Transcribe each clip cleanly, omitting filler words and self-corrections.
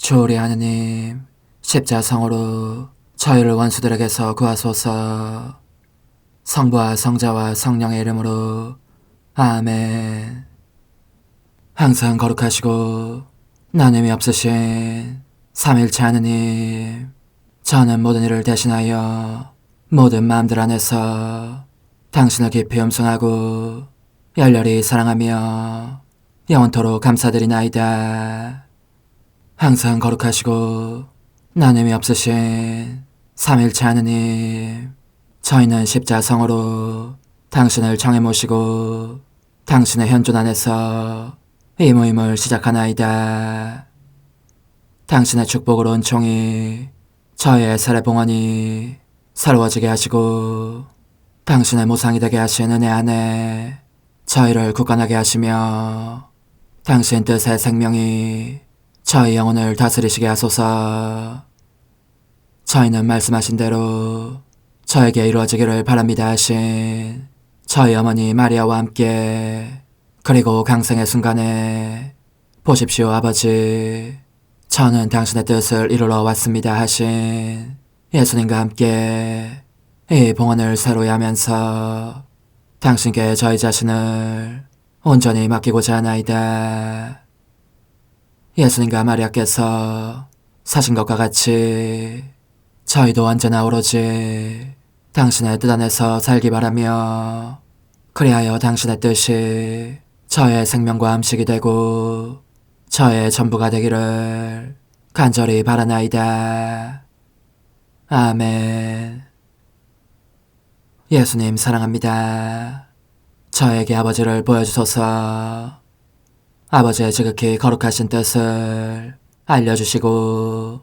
주오리 하느님, 십자성으로 저희를 원수들에게서 구하소서. 성부와 성자와 성령의 이름으로 아멘. 항상 거룩하시고 나눔이 없으신 삼일체 하느님, 저는 모든 일을 대신하여 모든 마음들 안에서 당신을 깊이 음성하고 열렬히 사랑하며 영원토록 감사드리나이다. 항상 거룩하시고 나눔이 없으신 삼일체 하느님, 저희는 십자성으로 당신을 정해 모시고 당신의 현존 안에서 이 모임을 시작하나이다. 당신의 축복으로 은총이 저희의 세례봉헌이 새로워지게 하시고 당신의 모상이 되게 하신 은혜 안에 저희를 굳건하게 하시며 당신 뜻의 생명이 저희 영혼을 다스리시게 하소서. 저희는 말씀하신 대로 저에게 이루어지기를 바랍니다 하신 저희 어머니 마리아와 함께, 그리고 강생의 순간에 보십시오 아버지, 저는 당신의 뜻을 이루러 왔습니다 하신 예수님과 함께 이 봉헌을 새로이 하면서 당신께 저희 자신을 온전히 맡기고자 하나이다. 예수님과 마리아께서 사신 것과 같이 저희도 언제나 오로지 당신의 뜻 안에서 살기 바라며, 그리하여 당신의 뜻이 저의 생명과 음식이 되고 저의 전부가 되기를 간절히 바라나이다. 아멘. 예수님 사랑합니다. 저에게 아버지를 보여주소서. 아버지의 지극히 거룩하신 뜻을 알려주시고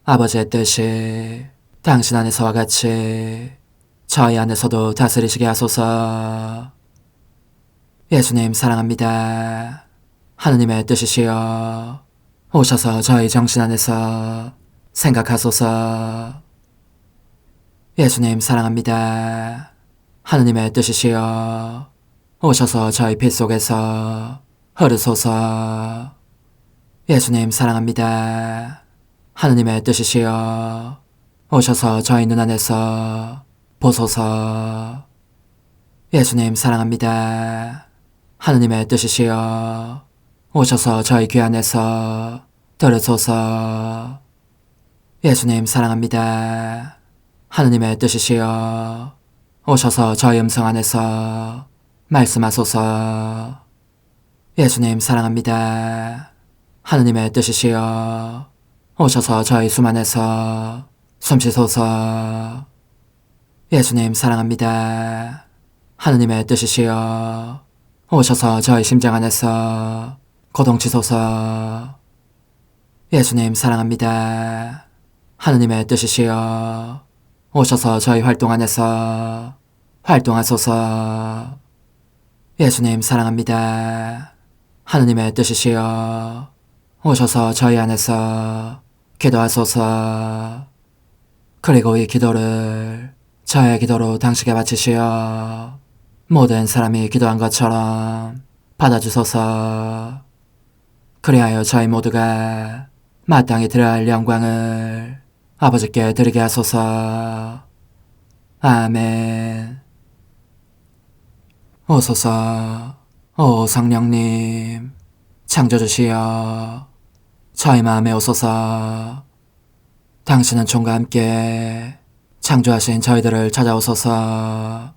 아버지의 뜻이 당신 안에서와 같이 저희 안에서도 다스리시게 하소서. 예수님 사랑합니다. 하느님의 뜻이시여 오셔서 저희 정신 안에서 생각하소서. 예수님 사랑합니다. 하느님의 뜻이시여 오셔서 저희 피 속에서 흐르소서. 예수님 사랑합니다. 하느님의 뜻이시여 오셔서 저희 눈 안에서 보소서. 예수님 사랑합니다. 하느님의 뜻이시여 오셔서 저희 귀 안에서 들으소서. 예수님 사랑합니다. 하느님의 뜻이시여 오셔서 저희 음성 안에서 말씀하소서. 예수님 사랑합니다. 하느님의 뜻이시여 오셔서 저희 숨 안에서 숨쉬소서. 예수님 사랑합니다. 하느님의 뜻이시여 오셔서 저희 심장 안에서 고동치소서. 예수님 사랑합니다. 하느님의 뜻이시여 오셔서 저희 활동 안에서 활동하소서. 예수님 사랑합니다. 하느님의 뜻이시여 오셔서 저희 안에서 기도하소서. 그리고 이 기도를 저의 기도로 당신께 바치시어 모든 사람이 기도한 것처럼 받아주소서. 그리하여 저희 모두가 마땅히 드려야 할 영광을 아버지께 드리게 하소서. 아멘. 오소서. 오 성령님 창조주시여 저희 마음에 오소서. 당신은 총과 함께 창조하신 저희들을 찾아오소서.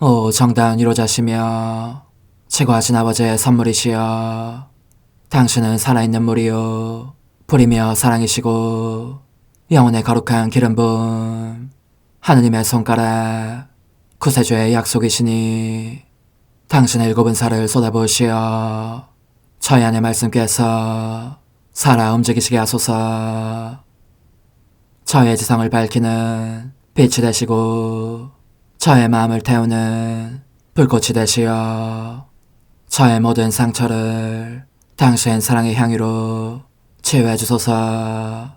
오 정다운 위로자시며 최고하신 아버지의 선물이시여 당신은 살아있는 물이요 불이며 사랑이시고 영혼의 거룩한 기름 부음 하느님의 손가락 구세주의 약속이시니 당신의 일곱은 살을 쏟아부으시어 저희 안의 말씀께서 살아 움직이시게 하소서. 저의 지성을 밝히는 빛이 되시고 저의 마음을 태우는 불꽃이 되시어 저의 모든 상처를 당신 사랑의 향유로 치유해 주소서.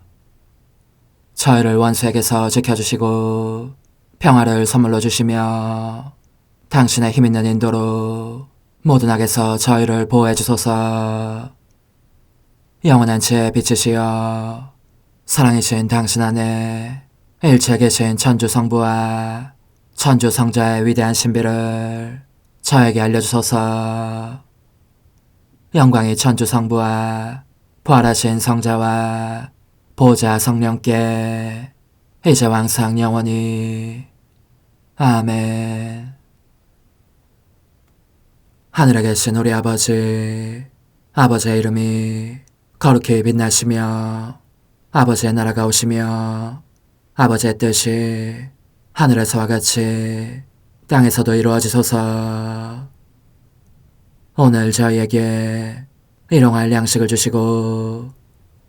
저희를 원수에게서 지켜주시고 평화를 선물로 주시며 당신의 힘있는 인도로 모든 악에서 저희를 보호해 주소서. 영원한 제 빛이시여 사랑이신 당신 안에 일체 계신 천주 성부와 천주 성자의 위대한 신비를 저에게 알려주소서. 영광이 천주 성부와 부활하신 성자와 보좌 성령께 이제와 항상 영원히 아멘. 하늘에 계신 우리 아버지, 아버지의 이름이 거룩히 빛나시며 아버지의 나라가 오시며 아버지의 뜻이 하늘에서와 같이 땅에서도 이루어지소서. 오늘 저희에게 일용할 양식을 주시고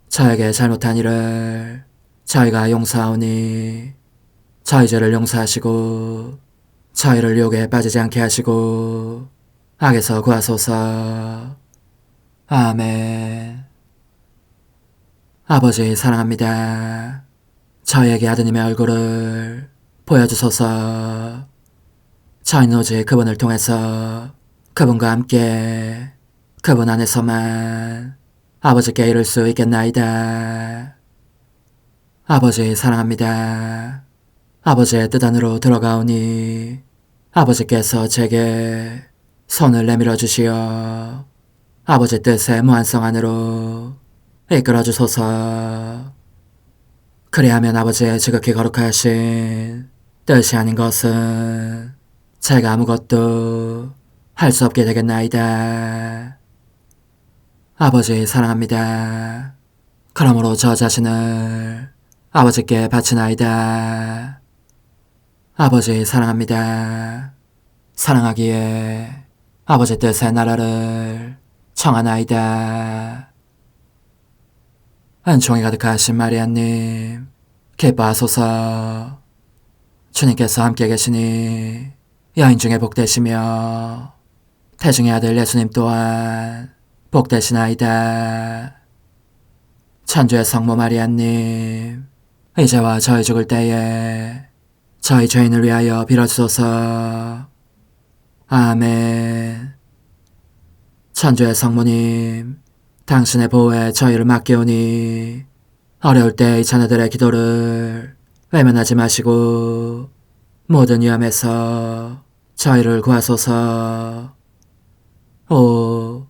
저에게 잘못한 일을 저희가 용서하오니 저희 죄를 용서하시고 저희를 유혹에 빠지지 않게 하시고 악에서 구하소서. 아멘. 아버지 사랑합니다. 저희에게 아드님의 얼굴을 보여주소서. 저희는 오직 그분을 통해서 그분과 함께 그분 안에서만 아버지께 이룰 수 있겠나이다. 아버지 사랑합니다. 아버지의 뜻 안으로 들어가오니 아버지께서 제게 손을 내밀어 주시어 아버지 뜻의 무한성 안으로 이끌어 주소서. 그리하면 아버지의 지극히 거룩하신 뜻이 아닌 것은 제가 아무것도 할 수 없게 되겠나이다. 아버지 사랑합니다. 그러므로 저 자신을 아버지께 바치나이다. 아버지 사랑합니다. 사랑하기에 아버지 뜻의 나라를 청하나이다. 은총이 가득하신 마리아님, 기뻐하소서. 주님께서 함께 계시니 여인 중에 복되시며 태중의 아들 예수님 또한 복되시나이다. 천주의 성모 마리아님, 이제와 저희 죽을 때에 저희 죄인을 위하여 빌어주소서. 아멘. 천주의 성모님, 당신의 보호에 저희를 맡기오니 어려울 때 이 자녀들의 기도를 외면하지 마시고 모든 위험에서 저희를 구하소서. 오,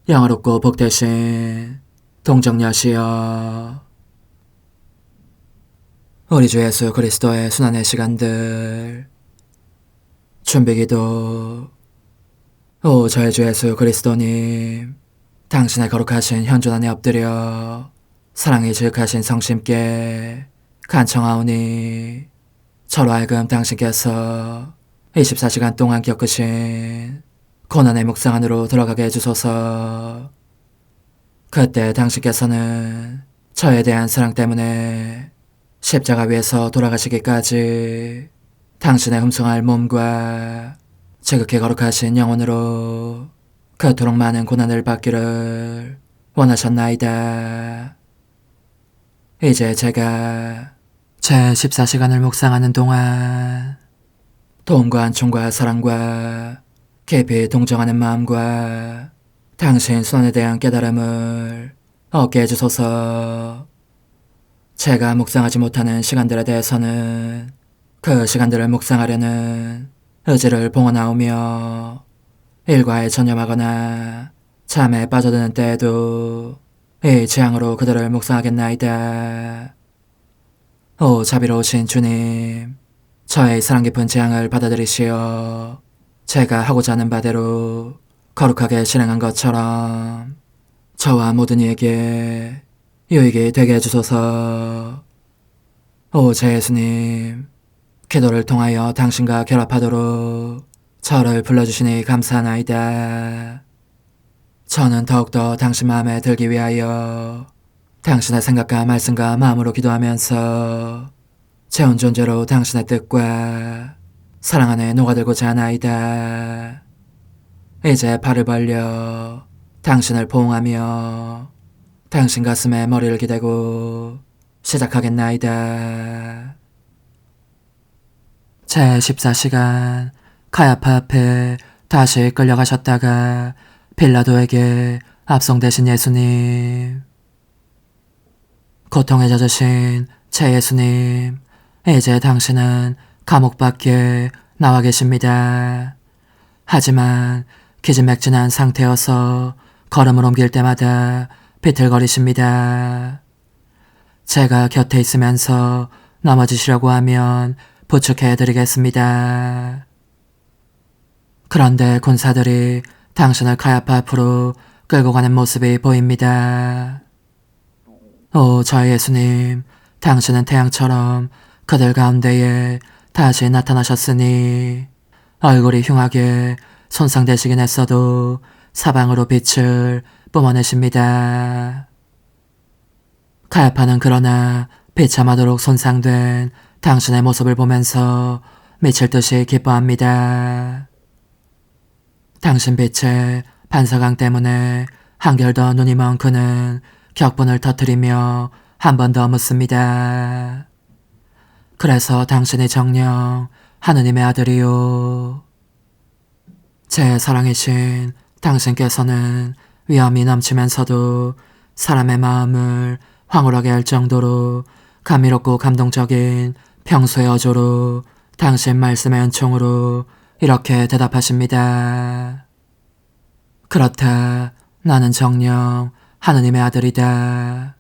영화롭고 복되신 동정녀시여, 우리 주 예수 그리스도의 순환의 시간들 준비기도. 오 저희 주 예수 그리스도님, 당신의 거룩하신 현존 안에 엎드려 사랑이 지극하신 성심께 간청하오니 저로 하여금 당신께서 24시간 동안 겪으신 고난의 묵상 안으로 들어가게 해주소서. 그때 당신께서는 저에 대한 사랑 때문에 십자가 위에서 돌아가시기까지 당신의 흠숭할 몸과 지극히 거룩하신 영혼으로 그토록 많은 고난을 받기를 원하셨나이다. 이제 제가 제 14시간을 묵상하는 동안 도움과 안총과 사랑과 깊이 동정하는 마음과 당신 손에 대한 깨달음을 얻게 해주소서. 제가 묵상하지 못하는 시간들에 대해서는 그 시간들을 묵상하려는 의지를 봉헌하오며 일과에 전념하거나 잠에 빠져드는 때에도 이 취향으로 그들을 묵상하겠나이다. 오 자비로우신 주님, 저의 사랑 깊은 재앙을 받아들이시어 제가 하고자 하는 바대로 거룩하게 실행한 것처럼 저와 모든 이에게 유익이 되게 해주소서. 오 제 예수님, 기도를 통하여 당신과 결합하도록 저를 불러주시니 감사하나이다. 저는 더욱더 당신 마음에 들기 위하여 당신의 생각과 말씀과 마음으로 기도하면서 제 온 존재로 당신의 뜻과 사랑 안에 녹아들고자 하나이다. 이제 팔을 벌려 당신을 포옹하며 당신 가슴에 머리를 기대고 시작하겠나이다. 제 14시간 카야파 앞에 다시 끌려가셨다가 빌라도에게 압송되신 예수님, 고통에 젖으신 제 예수님, 이제 당신은 감옥 밖에 나와 계십니다. 하지만 기진맥진한 상태여서 걸음을 옮길 때마다 비틀거리십니다. 제가 곁에 있으면서 넘어지시려고 하면 부축해드리겠습니다. 그런데 군사들이 당신을 카야파 앞으로 끌고 가는 모습이 보입니다. 오, 저희 예수님, 당신은 태양처럼 그들 가운데에 다시 나타나셨으니 얼굴이 흉하게 손상되시긴 했어도 사방으로 빛을 뿜어내십니다. 카야파는 그러나 비참하도록 손상된 당신의 모습을 보면서 미칠 듯이 기뻐합니다. 당신 빛의 반사광 때문에 한결 더 눈이 먼 그는 격분을 터뜨리며 한 번 더 묻습니다. 그래서 당신이 정녕 하느님의 아들이요. 제 사랑이신 당신께서는 위험이 넘치면서도 사람의 마음을 황홀하게 할 정도로 감미롭고 감동적인 평소의 어조로 당신 말씀의 은총으로 이렇게 대답하십니다. 그렇다. 나는 정녕 하느님의 아들이다.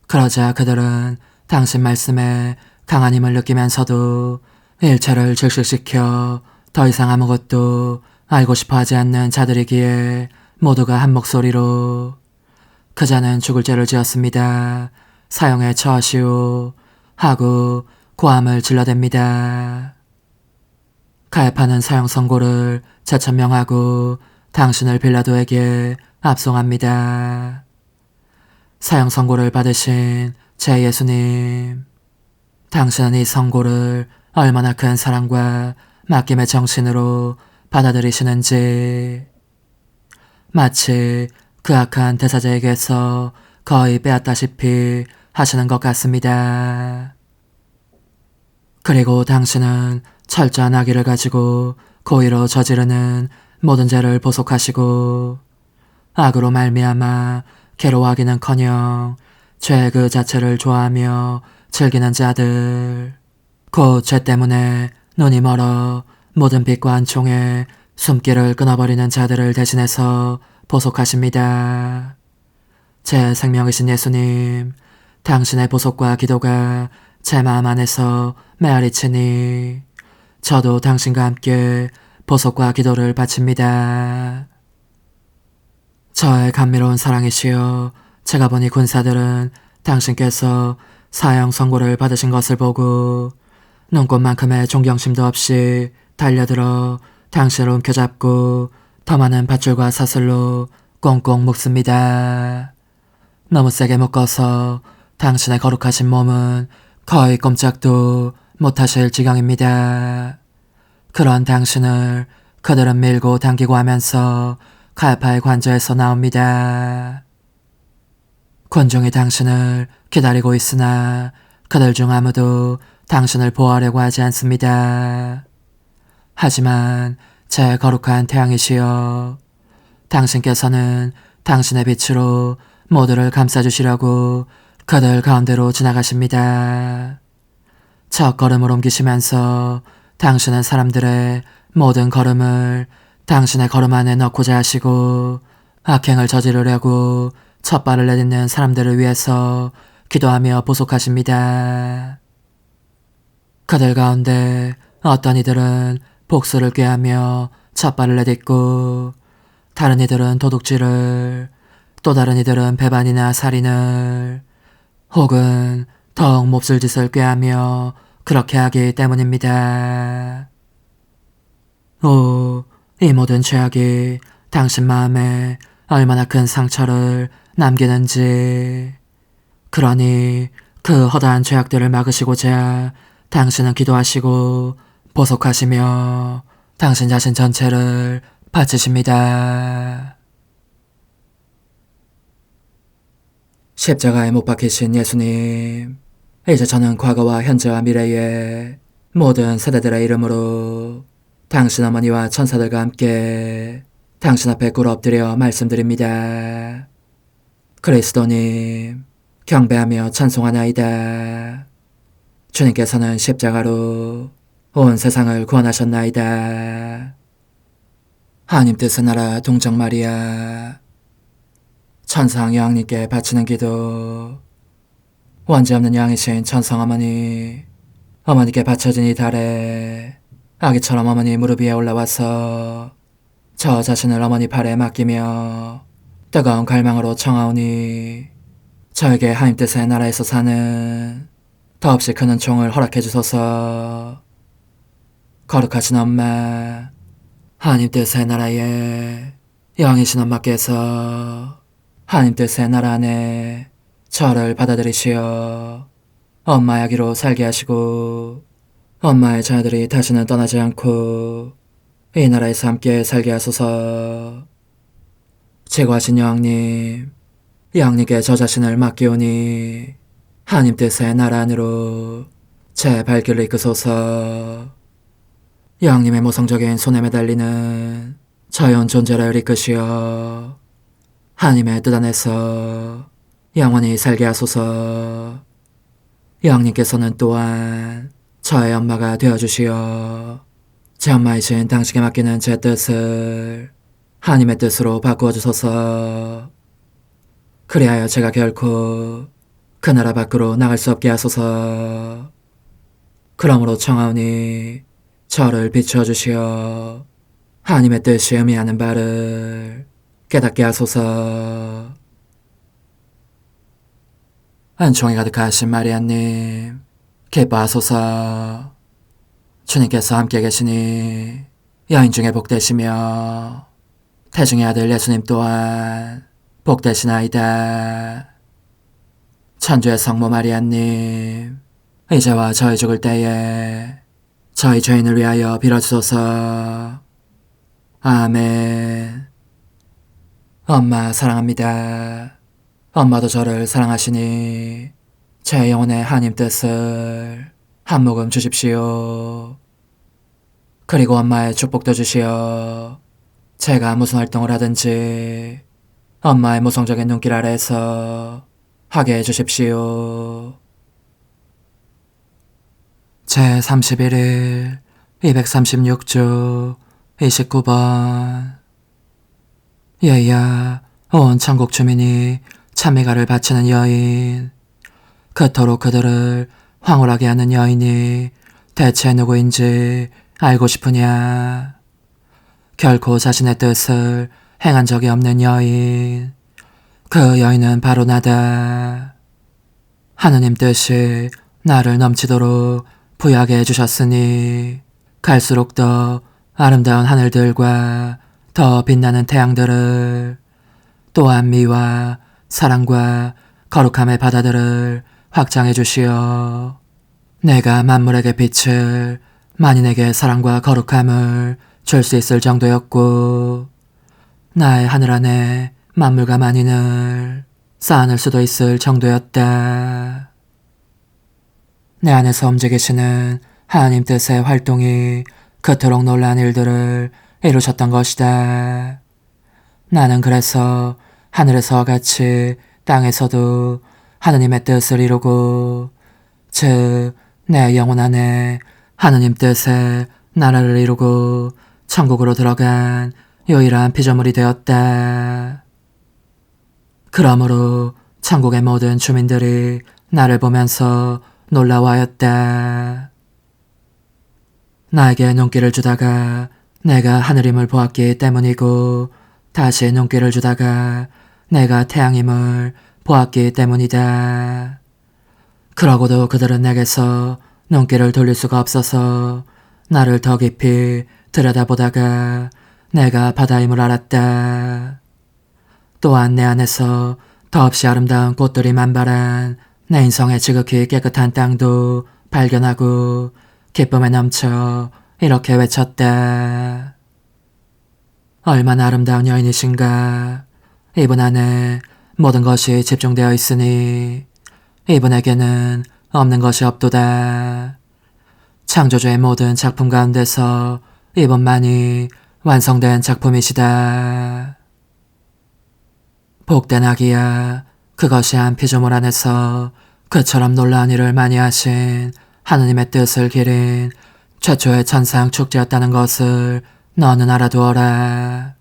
그러자 그들은 당신 말씀에 강한 힘을 느끼면서도 일체를 질식시켜 더 이상 아무것도 알고 싶어 하지 않는 자들이기에 모두가 한 목소리로 그자는 죽을 죄를 지었습니다. 사형에 처하시오. 하고 고함을 질러댑니다. 카야파는 사형 선고를 재천명하고 당신을 빌라도에게 압송합니다. 사형 선고를 받으신 제 예수님, 당신은 이 선고를 얼마나 큰 사랑과 맡김의 정신으로 받아들이시는지 마치 그 악한 대사자에게서 거의 빼앗다시피 하시는 것 같습니다. 그리고 당신은 철저한 악의를 가지고 고의로 저지르는 모든 죄를 보속하시고 악으로 말미암아 괴로워하기는커녕 죄 그 자체를 좋아하며 즐기는 자들, 곧 죄 때문에 눈이 멀어 모든 빛과 안총에 숨길을 끊어버리는 자들을 대신해서 보속하십니다. 제 생명이신 예수님, 당신의 보속과 기도가 제 마음 안에서 메아리치니 저도 당신과 함께 보속과 기도를 바칩니다. 저의 감미로운 사랑이시여, 제가 보니 군사들은 당신께서 사형 선고를 받으신 것을 보고 눈꽃만큼의 존경심도 없이 달려들어 당신을 움켜잡고 더 많은 밧줄과 사슬로 꽁꽁 묶습니다. 너무 세게 묶어서 당신의 거룩하신 몸은 거의 꼼짝도 못하실 지경입니다. 그런 당신을 그들은 밀고 당기고 하면서 카야파의 관저에서 나옵니다. 군중이 당신을 기다리고 있으나 그들 중 아무도 당신을 보호하려고 하지 않습니다. 하지만 제 거룩한 태양이시여, 당신께서는 당신의 빛으로 모두를 감싸주시려고 그들 가운데로 지나가십니다. 첫 걸음을 옮기시면서 당신은 사람들의 모든 걸음을 당신의 걸음 안에 넣고자 하시고 악행을 저지르려고 첫 발을 내딛는 사람들을 위해서 기도하며 보속하십니다. 그들 가운데 어떤 이들은 복수를 꾀하며 첫 발을 내딛고 다른 이들은 도둑질을, 또 다른 이들은 배반이나 살인을, 혹은 더욱 몹쓸 짓을 꾀하며 그렇게 하기 때문입니다. 오, 이 모든 죄악이 당신 마음에 얼마나 큰 상처를 남기는지. 그러니 그 허다한 죄악들을 막으시고자 당신은 기도하시고 보속하시며 당신 자신 전체를 바치십니다. 십자가에 못 박히신 예수님, 이제 저는 과거와 현재와 미래의 모든 세대들의 이름으로 당신 어머니와 천사들과 함께 당신 앞에 꿇어 엎드려 말씀드립니다. 그리스도님, 경배하며 찬송하나이다. 주님께서는 십자가로 온 세상을 구원하셨나이다. 하나님 뜻은 알아 동정 마리아. 천상 여왕님께 바치는 기도. 원죄 없는 양이신 천상 어머니, 어머니께 바쳐진 이 달에 아기처럼 어머니 무릎 위에 올라와서 저 자신을 어머니 팔에 맡기며 뜨거운 갈망으로 청하오니 저에게 하나님 뜻의 나라에서 사는 더없이 큰 은총을 허락해 주소서. 거룩하신 엄마, 하나님 뜻의 나라에 영이신 엄마께서 하나님 뜻의 나라 안에 저를 받아들이시어 엄마의 아기로 살게 하시고 엄마의 자녀들이 다시는 떠나지 않고 이 나라에서 함께 살게 하소서. 제거하신 여왕님, 여왕님께 저 자신을 맡기오니 하나님 뜻의 나라 안으로 제 발길을 이끄소서. 여왕님의 모성적인 손에 매달리는 자연 존재를 이끄시어 하나님의 뜻 안에서 영원히 살게 하소서. 여왕님께서는 또한 저의 엄마가 되어주시어 제 엄마이신 당신께 맡기는 제 뜻을 하나님의 뜻으로 바꾸어 주소서. 그리하여 제가 결코 그 나라 밖으로 나갈 수 없게 하소서. 그러므로 청하오니 저를 비추어 주시어 하나님의 뜻이 의미하는 바를 깨닫게 하소서. 은총이 가득하신 마리아님, 기뻐하소서. 주님께서 함께 계시니 여인 중에 복되시며 태중의 아들 예수님 또한 복되시나이다. 천주의 성모 마리아님, 이제와 저희 죽을 때에 저희 죄인을 위하여 빌어주소서. 아멘. 엄마 사랑합니다. 엄마도 저를 사랑하시니 제 영혼의 하나님 뜻을 한 모금 주십시오. 그리고 엄마의 축복도 주시어 제가 무슨 활동을 하든지 엄마의 모성적인 눈길 아래에서 하게 해주십시오. 제31일 236주 29번. 예야, 온 천국 주민이 찬미가를 바치는 여인, 그토록 그들을 황홀하게 하는 여인이 대체 누구인지 알고 싶으냐? 결코 자신의 뜻을 행한 적이 없는 여인, 그 여인은 바로 나다. 하느님 뜻이 나를 넘치도록 부유하게 해주셨으니 갈수록 더 아름다운 하늘들과 더 빛나는 태양들을, 또한 미와 사랑과 거룩함의 바다들을 확장해 주시어 내가 만물에게 빛을, 만인에게 사랑과 거룩함을 줄 수 있을 정도였고, 나의 하늘 안에 만물과 만인을 쌓아놓을 수도 있을 정도였다. 내 안에서 움직이시는 하나님 뜻의 활동이 그토록 놀라운 일들을 이루셨던 것이다. 나는 그래서 하늘에서와 같이 땅에서도 하느님의 뜻을 이루고, 즉 내 영혼 안에 하느님 뜻의 나라를 이루고 천국으로 들어간 유일한 피조물이 되었다. 그러므로 천국의 모든 주민들이 나를 보면서 놀라워하였다. 나에게 눈길을 주다가 내가 하늘임을 보았기 때문이고, 다시 눈길을 주다가 내가 태양임을 보았기 때문이다. 그러고도 그들은 내게서 눈길을 돌릴 수가 없어서 나를 더 깊이 들여다보다가 내가 바다임을 알았다. 또한 내 안에서 더없이 아름다운 꽃들이 만발한 내 인성의 지극히 깨끗한 땅도 발견하고 기쁨에 넘쳐 이렇게 외쳤다. 얼마나 아름다운 여인이신가. 이분 안에 모든 것이 집중되어 있으니 이분에게는 없는 것이 없도다. 창조주의 모든 작품 가운데서 이분만이 완성된 작품이시다. 복된 아기야, 그것이 한 피조물 안에서 그처럼 놀라운 일을 많이 하신 하느님의 뜻을 기린 최초의 천상 축제였다는 것을 너는 알아두어라.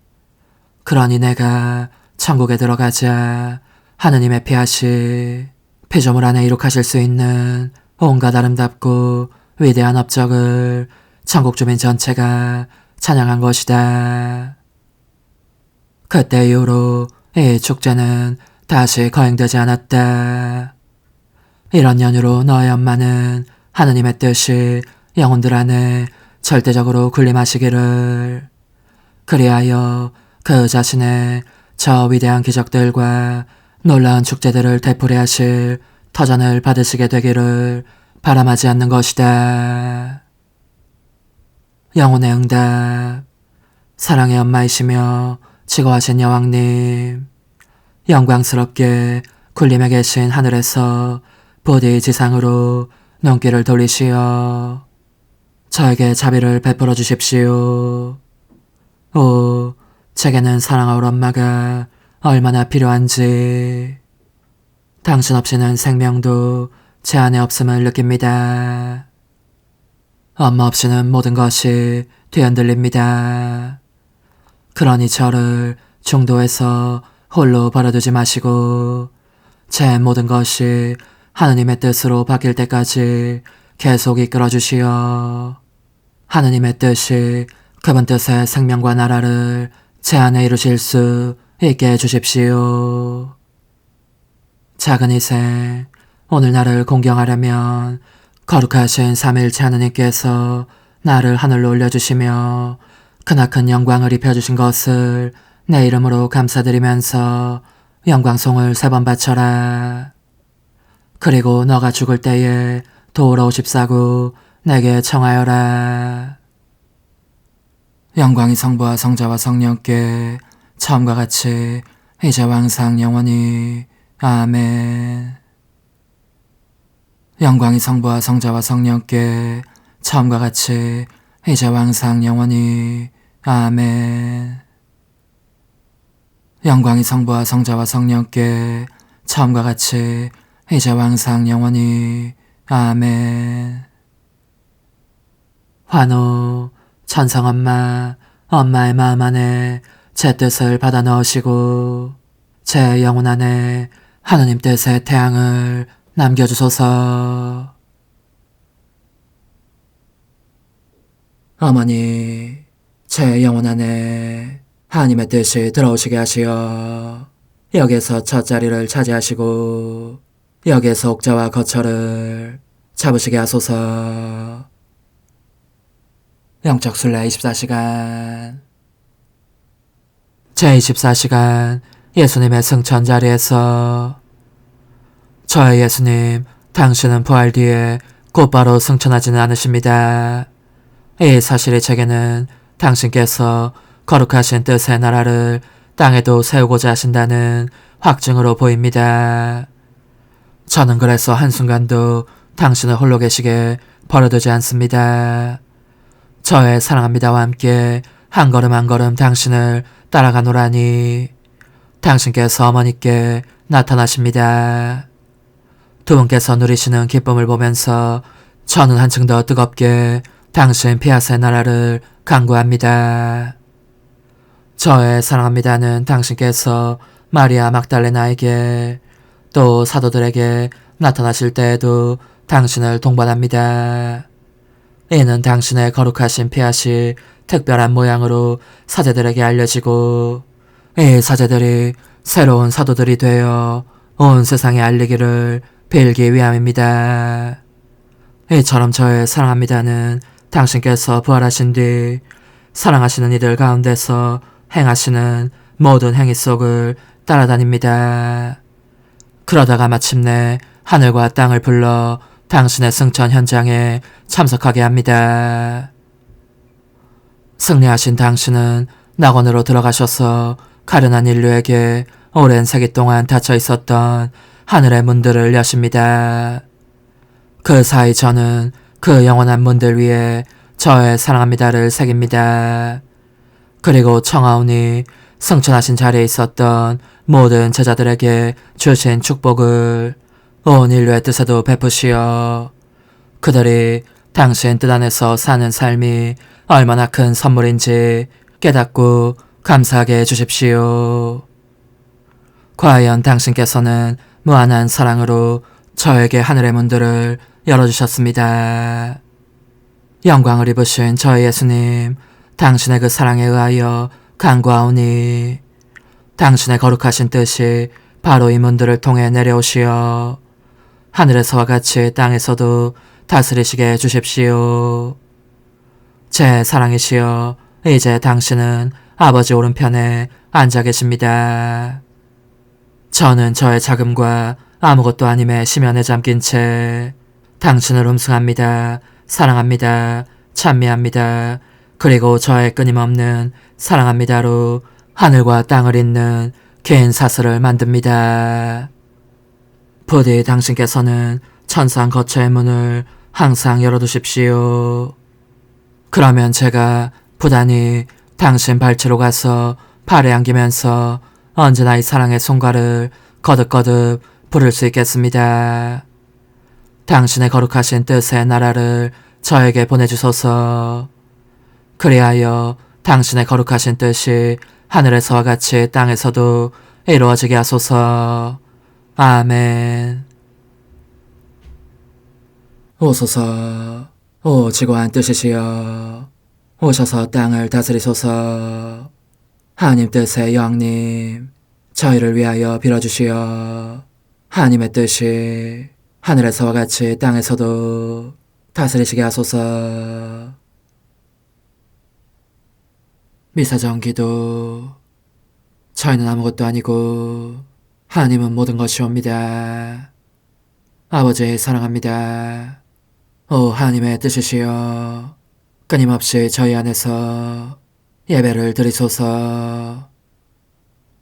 그러니 내가 천국에 들어가자 하느님의 피하시 피조물 안에 이룩하실 수 있는 온갖 아름답고 위대한 업적을 천국 주민 전체가 찬양한 것이다. 그때 이후로 이 축제는 다시 거행되지 않았다. 이런 연유로 너의 엄마는 하느님의 뜻이 영혼들 안에 절대적으로 군림하시기를, 그리하여 그 자신의 저 위대한 기적들과 놀라운 축제들을 되풀이하실 터전을 받으시게 되기를 바람하지 않는 것이다. 영혼의 응답. 사랑의 엄마이시며 지고하신 여왕님, 영광스럽게 군림에 계신 하늘에서 부디 지상으로 눈길을 돌리시어 저에게 자비를 베풀어 주십시오. 오, 제게는 사랑할 엄마가 얼마나 필요한지. 당신 없이는 생명도 제 안에 없음을 느낍니다. 엄마 없이는 모든 것이 뒤흔들립니다. 그러니 저를 중도에서 홀로 버려두지 마시고 제 모든 것이 하느님의 뜻으로 바뀔 때까지 계속 이끌어 주시어 하느님의 뜻이 그분 뜻의 생명과 나라를 제 안에 이루실 수 있게 해주십시오. 작은 희생, 오늘 나를 공경하려면 거룩하신 삼위일체 하느님께서 나를 하늘로 올려주시며 크나큰 영광을 입혀주신 것을 내 이름으로 감사드리면서 영광송을 3번 바쳐라. 그리고 너가 죽을 때에 도우러 오십사고 내게 청하여라. 영광이 성부와 성자와 성령께 처음과 같이 이제와 항상 영원히 아멘. 영광이 성부와 성자와 성령께 처음과 같이 이제와 항상 영원히 아멘. 영광이 성부와 성자와 성령께 처음과 같이 이제와 항상 영원히 아멘. 환호. 천상엄마, 엄마의 마음 안에 제 뜻을 받아 넣으시고 제 영혼 안에 하느님 뜻의 태양을 남겨주소서. 어머니, 제 영혼 안에 하느님의 뜻이 들어오시게 하시어 여기에서 첫 자리를 차지하시고 여기에서 옥자와 거처를 잡으시게 하소서. 영적 순례 24시간. 제24시간 예수님의 승천 자리에서. 저의 예수님, 당신은 부활 뒤에 곧바로 승천하지는 않으십니다. 이 사실이 제게는 당신께서 거룩하신 뜻의 나라를 땅에도 세우고자 하신다는 확증으로 보입니다. 저는 그래서 한순간도 당신을 홀로 계시게 버려두지 않습니다. 저의 사랑합니다와 함께 한 걸음 한 걸음 당신을 따라가노라니 당신께서 어머니께 나타나십니다. 두 분께서 누리시는 기쁨을 보면서 저는 한층 더 뜨겁게 당신 피아스의 나라를 간구합니다. 저의 사랑합니다는 당신께서 마리아 막달레나에게 또 사도들에게 나타나실 때에도 당신을 동반합니다. 이는 당신의 거룩하신 피아시 특별한 모양으로 사제들에게 알려지고 이 사제들이 새로운 사도들이 되어 온 세상에 알리기를 빌기 위함입니다. 이처럼 저의 사랑합니다는 당신께서 부활하신 뒤 사랑하시는 이들 가운데서 행하시는 모든 행위 속을 따라다닙니다. 그러다가 마침내 하늘과 땅을 불러 당신의 승천 현장에 참석하게 합니다. 승리하신 당신은 낙원으로 들어가셔서 가련한 인류에게 오랜 세기 동안 닫혀 있었던 하늘의 문들을 여십니다. 그 사이 저는 그 영원한 문들 위에 저의 사랑합니다를 새깁니다. 그리고 청하오니 승천하신 자리에 있었던 모든 제자들에게 주신 축복을 온 인류의 뜻에도 베푸시어 그들이 당신 뜻 안에서 사는 삶이 얼마나 큰 선물인지 깨닫고 감사하게 해주십시오. 과연 당신께서는 무한한 사랑으로 저에게 하늘의 문들을 열어주셨습니다. 영광을 입으신 저희 예수님, 당신의 그 사랑에 의하여 간구하오니 당신의 거룩하신 뜻이 바로 이 문들을 통해 내려오시어 하늘에서와 같이 땅에서도 다스리시게 해주십시오. 제 사랑이시여, 이제 당신은 아버지 오른편에 앉아 계십니다. 저는 저의 자금과 아무것도 아님에 심연에 잠긴 채 당신을 음승합니다. 사랑합니다. 찬미합니다. 그리고 저의 끊임없는 사랑합니다로 하늘과 땅을 잇는 긴 사슬을 만듭니다. 부디 당신께서는 천상 거처의 문을 항상 열어두십시오. 그러면 제가 부단히 당신 발치로 가서 팔에 안기면서 언제나 이 사랑의 손과를 거듭거듭 부를 수 있겠습니다. 당신의 거룩하신 뜻의 나라를 저에게 보내주소서. 그리하여 당신의 거룩하신 뜻이 하늘에서와 같이 땅에서도 이루어지게 하소서. 아멘. 오소서. 오 지고한 뜻이시여, 오셔서 땅을 다스리소서. 하나님 뜻의 영님, 저희를 위하여 빌어주시어 하나님의 뜻이 하늘에서와 같이 땅에서도 다스리시게 하소서. 미사정 기도. 저희는 아무것도 아니고 하나님은 모든 것이옵니다. 아버지 사랑합니다. 오 하나님의 뜻이시여, 끊임없이 저희 안에서 예배를 드리소서.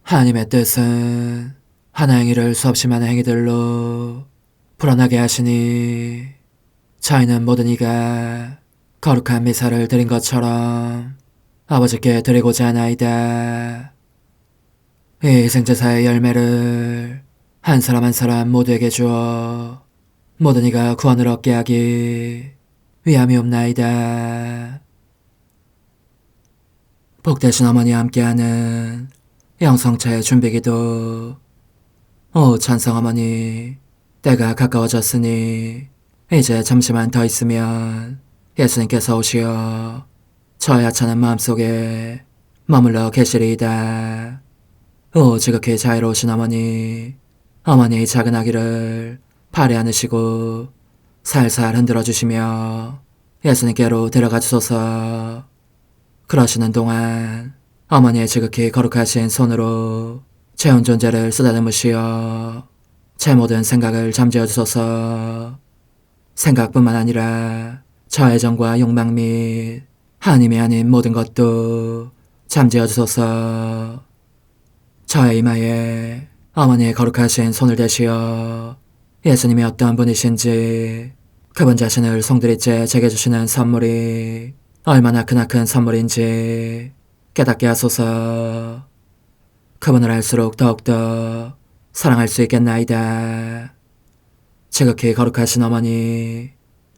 하나님의 뜻은 하나 행위를 수없이 많은 행위들로 불어나게 하시니 저희는 모든 이가 거룩한 미사를 드린 것처럼 아버지께 드리고자 하나이다. 이 희생제사의 열매를 한 사람 한 사람 모두에게 주어 모든 이가 구원을 얻게 하기 위함이옵나이다. 복되신 어머니와 함께하는 영성차의 준비기도. 오 찬성 어머니, 때가 가까워졌으니 이제 잠시만 더 있으면 예수님께서 오시어 저의 하찮은 마음속에 머물러 계시리이다. 오 지극히 자유로우신 어머니, 어머니의 작은 아기를 팔에 안으시고 살살 흔들어주시며 예수님께로 데려가 주소서. 그러시는 동안 어머니의 지극히 거룩하신 손으로 제 온 존재를 쓰다듬으시어 제 모든 생각을 잠재워 주소서. 생각뿐만 아니라 저 애정과 욕망 및 하나님이 아닌 모든 것도 잠재워 주소서. 저의 이마에 어머니의 거룩하신 손을 대시어 예수님이 어떤 분이신지, 그분 자신을 송두리째 제게 주시는 선물이 얼마나 크나큰 선물인지 깨닫게 하소서. 그분을 알수록 더욱더 사랑할 수 있겠나이다. 지극히 거룩하신 어머니,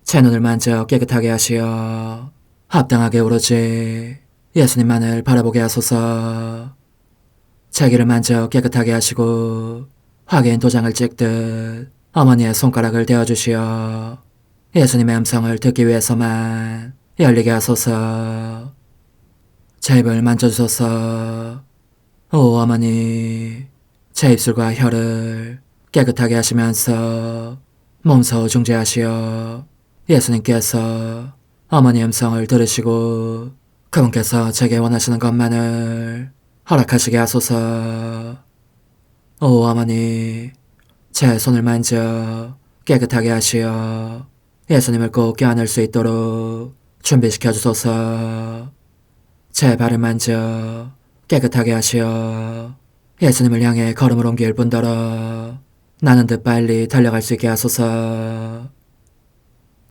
제 눈을 만져 깨끗하게 하시어 합당하게 오로지 예수님만을 바라보게 하소서. 제 귀를 만져 깨끗하게 하시고 확인 도장을 찍듯 어머니의 손가락을 대어주시어 예수님의 음성을 듣기 위해서만 열리게 하소서. 제 입을 만져주소서. 오 어머니, 제 입술과 혀를 깨끗하게 하시면서 몸소 중재하시어 예수님께서 어머니의 음성을 들으시고 그분께서 제게 원하시는 것만을 허락하시게 하소서. 오 어머니, 제 손을 만져 깨끗하게 하시어 예수님을 꼭 껴안을 수 있도록 준비시켜 주소서. 제 발을 만져 깨끗하게 하시어 예수님을 향해 걸음을 옮길 뿐더러 나는 듯 빨리 달려갈 수 있게 하소서.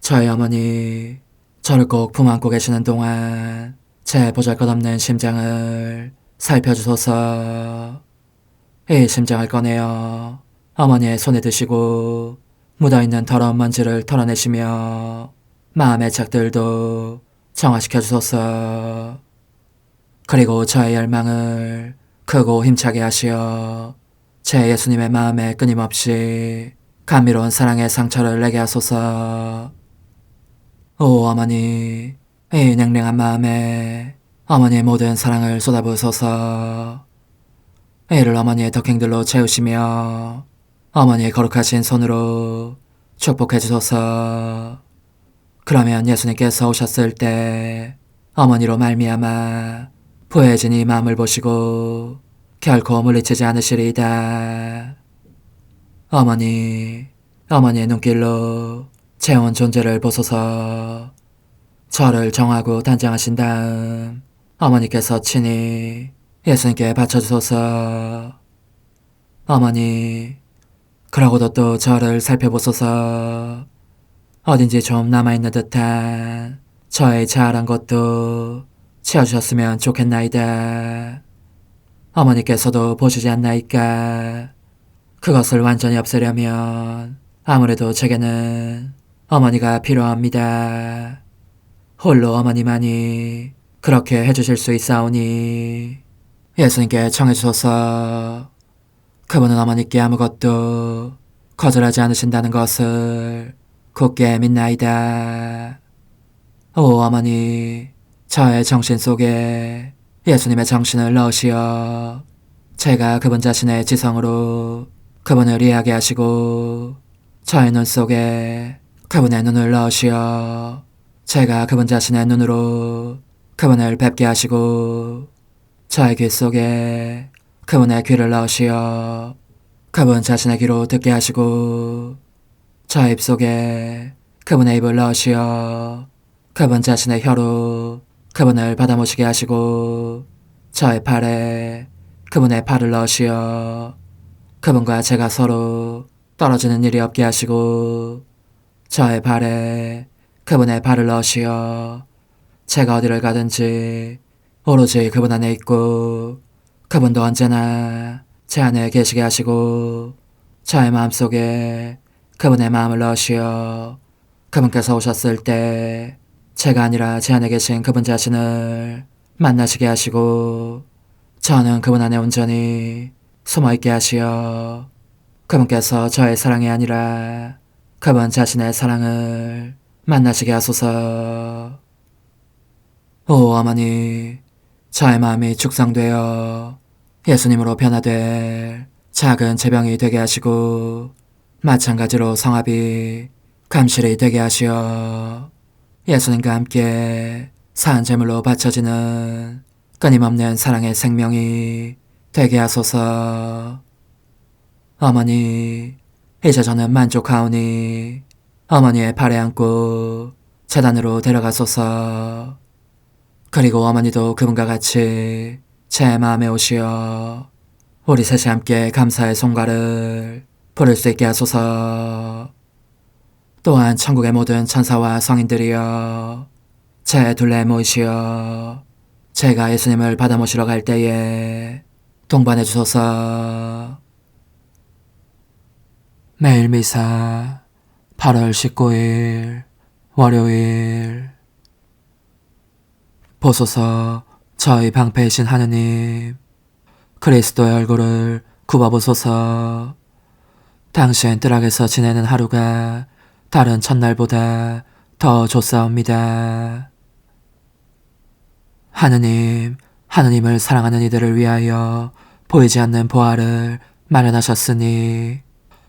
저의 어머니, 저를 꼭 품안고 계시는 동안 제 보잘것없는 심장을 살펴주소서. 이 심장을 꺼내어 어머니의 손에 드시고 묻어있는 더러운 먼지를 털어내시며 마음의 착들도 정화시켜 주소서. 그리고 저의 열망을 크고 힘차게 하시어 제 예수님의 마음에 끊임없이 감미로운 사랑의 상처를 내게 하소서. 오 어머니, 이 냉랭한 마음에 어머니의 모든 사랑을 쏟아부으소서. 이를 어머니의 덕행들로 채우시며 어머니의 거룩하신 손으로 축복해 주소서. 그러면 예수님께서 오셨을 때 어머니로 말미암아 부해진 이 마음을 보시고 결코 물리치지 않으시리이다. 어머니, 어머니의 눈길로 제 온 존재를 보소서. 저를 정하고 단장하신 다음 어머니께서 친히 예수님께 바쳐주소서. 어머니, 그러고도 또 저를 살펴보소서. 어딘지 좀 남아있는 듯한 저의 자아란 것도 채워주셨으면 좋겠나이다. 어머니께서도 보시지 않나이까? 그것을 완전히 없애려면 아무래도 제게는 어머니가 필요합니다. 홀로 어머니만이 그렇게 해주실 수 있사오니 예수님께 청해주소서. 그분은 어머니께 아무것도 거절하지 않으신다는 것을 굳게 믿나이다. 오 어머니, 저의 정신 속에 예수님의 정신을 넣으시어 제가 그분 자신의 지성으로 그분을 이해하게 하시고 저의 눈 속에 그분의 눈을 넣으시어 제가 그분 자신의 눈으로 그분을 뵙게 하시고 저의 귀 속에 그분의 귀를 넣으시어 그분 자신의 귀로 듣게 하시고 저의 입 속에 그분의 입을 넣으시어 그분 자신의 혀로 그분을 받아모시게 하시고 저의 팔에 그분의 팔을 넣으시어 그분과 제가 서로 떨어지는 일이 없게 하시고 저의 발에 그분의 발을 넣으시어 제가 어디를 가든지 오로지 그분 안에 있고 그분도 언제나 제 안에 계시게 하시고 저의 마음속에 그분의 마음을 넣으시어 그분께서 오셨을 때 제가 아니라 제 안에 계신 그분 자신을 만나시게 하시고 저는 그분 안에 온전히 숨어있게 하시어 그분께서 저의 사랑이 아니라 그분 자신의 사랑을 만나시게 하소서. 오 어머니, 저의 마음이 축성되어 예수님으로 변화될 작은 제병이 되게 하시고 마찬가지로 성합이 감실이 되게 하시어 예수님과 함께 산 제물로 바쳐지는 끊임없는 사랑의 생명이 되게 하소서. 어머니, 이제 저는 만족하오니 어머니의 발에 안고 제단으로 데려가소서. 그리고 어머니도 그분과 같이 제 마음에 오시어 우리 셋이 함께 감사의 송가를 부를 수 있게 하소서. 또한 천국의 모든 천사와 성인들이여 제 둘레에 모이시어 제가 예수님을 받아 모시러 갈 때에 동반해 주소서. 매일 미사 8월 19일 월요일. 보소서 저희 방패이신 하느님, 그리스도의 얼굴을 굽어보소서. 당신 뜰락에서 지내는 하루가 다른 첫날보다 더 좋사옵니다. 하느님, 하느님을 사랑하는 이들을 위하여 보이지 않는 보화를 마련하셨으니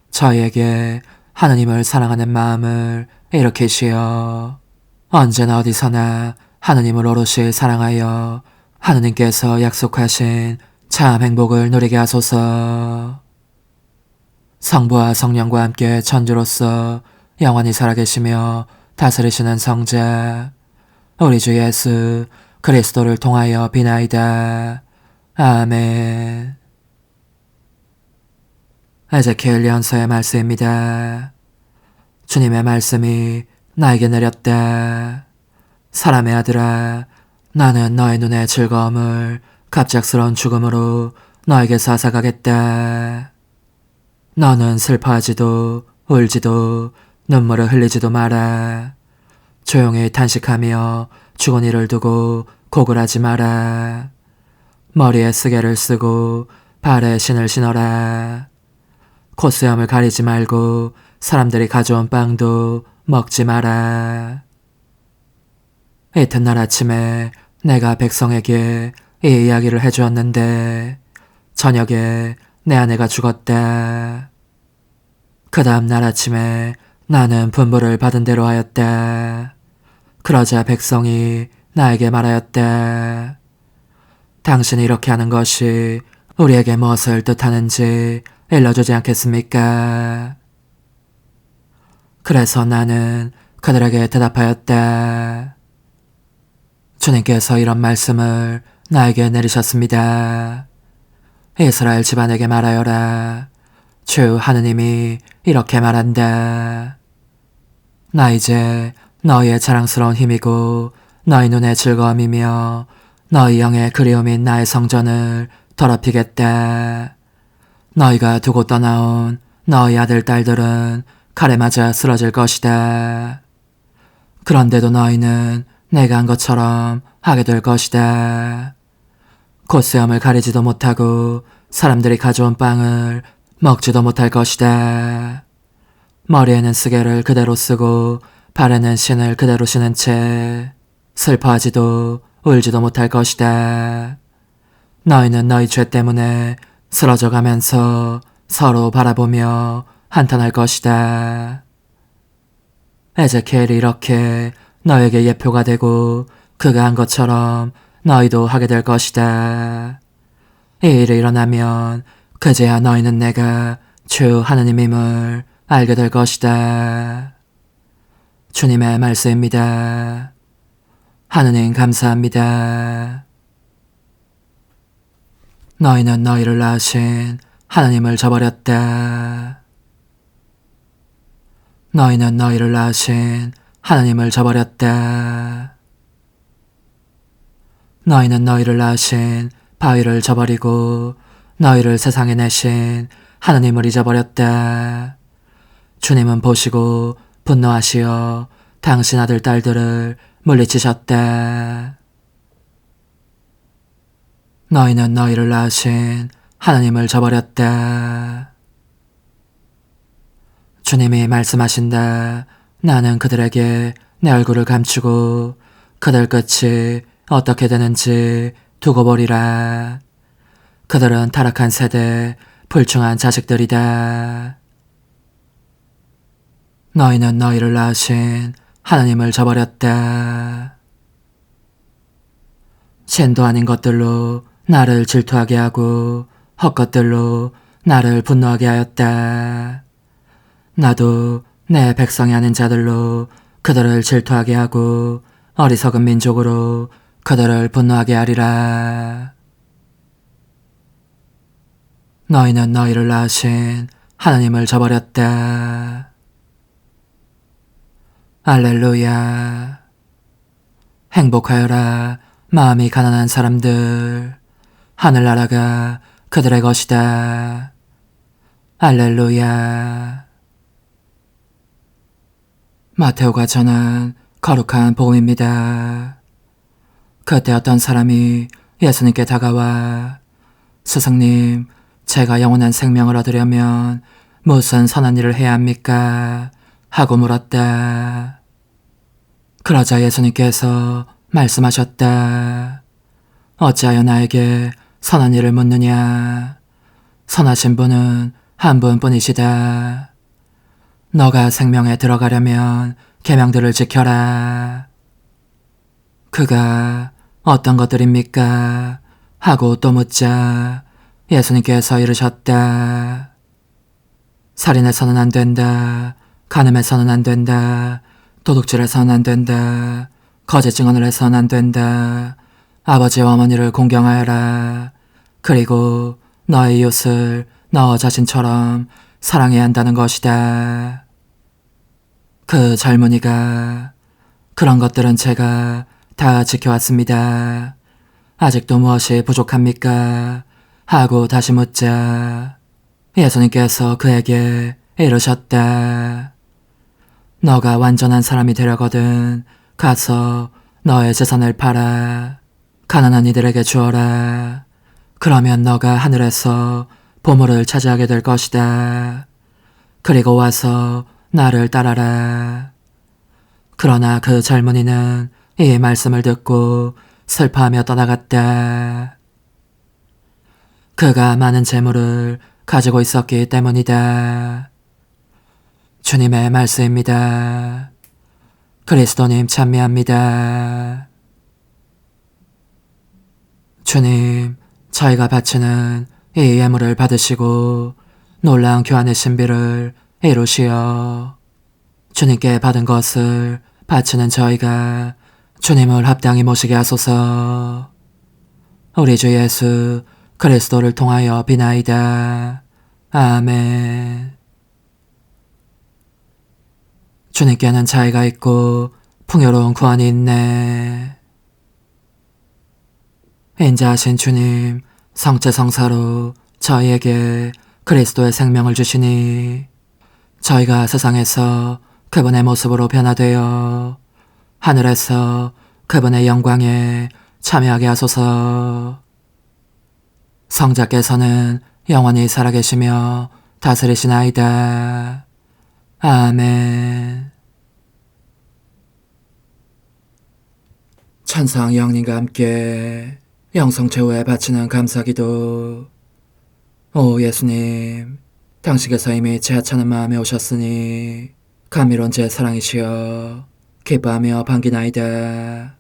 저희에게 하느님을 사랑하는 마음을 일으키시어 언제나 어디서나 하느님을 오롯이 사랑하여 하느님께서 약속하신 참 행복을 누리게 하소서. 성부와 성령과 함께 천주로서 영원히 살아계시며 다스리시는 성자 우리 주 예수 그리스도를 통하여 비나이다. 아멘. 에제키엘 예언서의 말씀입니다. 주님의 말씀이 나에게 내렸다. 사람의 아들아, 나는 너의 눈의 즐거움을 갑작스러운 죽음으로 너에게서 앗아가겠다. 너는 슬퍼하지도 울지도 눈물을 흘리지도 마라. 조용히 탄식하며 죽은 이를 두고 고글하지 마라. 머리에 쓰개를 쓰고 발에 신을 신어라. 콧수염을 가리지 말고 사람들이 가져온 빵도 먹지 마라. 이튿날 아침에 내가 백성에게 이 이야기를 해주었는데 저녁에 내 아내가 죽었다. 그 다음 날 아침에 나는 분부를 받은 대로 하였다. 그러자 백성이 나에게 말하였다. 당신이 이렇게 하는 것이 우리에게 무엇을 뜻하는지 일러주지 않겠습니까? 그래서 나는 그들에게 대답하였다. 주님께서 이런 말씀을 나에게 내리셨습니다. 이스라엘 집안에게 말하여라. 주 하느님이 이렇게 말한다. 나 이제 너희의 자랑스러운 힘이고 너희 눈의 즐거움이며 너희 영의 그리움인 나의 성전을 더럽히겠다. 너희가 두고 떠나온 너희 아들 딸들은 칼에 맞아 쓰러질 것이다. 그런데도 너희는 내가 한 것처럼 하게 될 것이다. 콧수염을 가리지도 못하고 사람들이 가져온 빵을 먹지도 못할 것이다. 머리에는 쓰개를 그대로 쓰고 발에는 신을 그대로 신은 채 슬퍼하지도 울지도 못할 것이다. 너희는 너희 죄 때문에 쓰러져 가면서 서로 바라보며 한탄할 것이다. 에제키엘이 이렇게 너에게 예표가 되고 그가 한 것처럼 너희도 하게 될 것이다. 이 일이 일어나면 그제야 너희는 내가 주 하느님임을 알게 될 것이다. 주님의 말씀입니다. 하느님 감사합니다. 너희는 너희를 낳으신 하느님을 저버렸다. 너희는 너희를 낳으신 하느님을 저버렸다. 너희는 너희를 낳으신 바위를 저버리고 너희를 세상에 내신 하느님을 잊어버렸다. 주님은 보시고 분노하시어 당신 아들 딸들을 물리치셨다. 너희는 너희를 낳으신 하느님을 저버렸다. 주님이 말씀하신다. 나는 그들에게 내 얼굴을 감추고 그들 끝이 어떻게 되는지 두고 보리라. 그들은 타락한 세대, 불충한 자식들이다. 너희는 너희를 낳으신 하나님을 저버렸다. 신도 아닌 것들로 나를 질투하게 하고 헛것들로 나를 분노하게 하였다. 나도 내 백성이 아닌 자들로 그들을 질투하게 하고 어리석은 민족으로 그들을 분노하게 하리라. 너희는 너희를 낳으신 하나님을 저버렸다. 알렐루야. 행복하여라 마음이 가난한 사람들. 하늘나라가 그들의 것이다. 알렐루야. 마테오가 전한 거룩한 복음입니다. 그때 어떤 사람이 예수님께 다가와 스승님, 제가 영원한 생명을 얻으려면 무슨 선한 일을 해야 합니까? 하고 물었다. 그러자 예수님께서 말씀하셨다. 어찌하여 나에게 선한 일을 묻느냐? 선하신 분은 한 분뿐이시다. 너가 생명에 들어가려면 계명들을 지켜라. 그가 어떤 것들입니까? 하고 또 묻자 예수님께서 이르셨다. 살인해서는 안 된다. 간음해서는 안 된다. 도둑질해서는 안 된다. 거짓 증언을 해서는 안 된다. 아버지와 어머니를 공경하여라. 그리고 너의 이웃을 너 자신처럼 사랑해야 한다는 것이다. 그 젊은이가 그런 것들은 제가 다 지켜왔습니다. 아직도 무엇이 부족합니까? 하고 다시 묻자 예수님께서 그에게 이르셨다. 너가 완전한 사람이 되려거든 가서 너의 재산을 팔아 가난한 이들에게 주어라. 그러면 너가 하늘에서 보물을 차지하게 될 것이다. 그리고 와서 나를 따라라. 그러나 그 젊은이는 이 말씀을 듣고 슬퍼하며 떠나갔다. 그가 많은 재물을 가지고 있었기 때문이다. 주님의 말씀입니다. 그리스도님 찬미합니다. 주님, 저희가 바치는 이 예물을 받으시고 놀라운 교환의 신비를 이루시어 주님께 받은 것을 바치는 저희가 주님을 합당히 모시게 하소서. 우리 주 예수 그리스도를 통하여 비나이다. 아멘. 주님께는 자애가 있고 풍요로운 구원이 있네. 인자하신 주님, 성체성사로 저희에게 그리스도의 생명을 주시니 저희가 세상에서 그분의 모습으로 변화되어 하늘에서 그분의 영광에 참여하게 하소서. 성자께서는 영원히 살아계시며 다스리시나이다. 아멘. 천상 영님과 함께 영성 최후에 바치는 감사기도. 오 예수님, 당신께서 이미 제 하찮은 마음에 오셨으니 감미로운 제 사랑이시여 기뻐하며 반기나이다.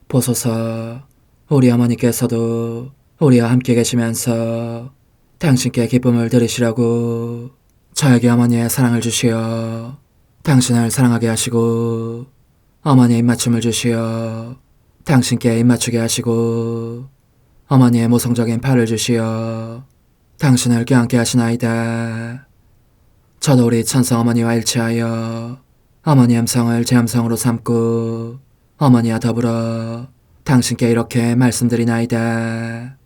보소서, 우리 어머니께서도 우리와 함께 계시면서 당신께 기쁨을 드리시라고 저에게 어머니의 사랑을 주시어 당신을 사랑하게 하시고 어머니의 입맞춤을 주시어 당신께 입맞추게 하시고 어머니의 모성적인 팔을 주시어 당신을 껴안게 하시나이다. 저도 우리 천성 어머니와 일치하여 어머니 음성을 제 음성으로 삼고 어머니와 더불어 당신께 이렇게 말씀드리나이다.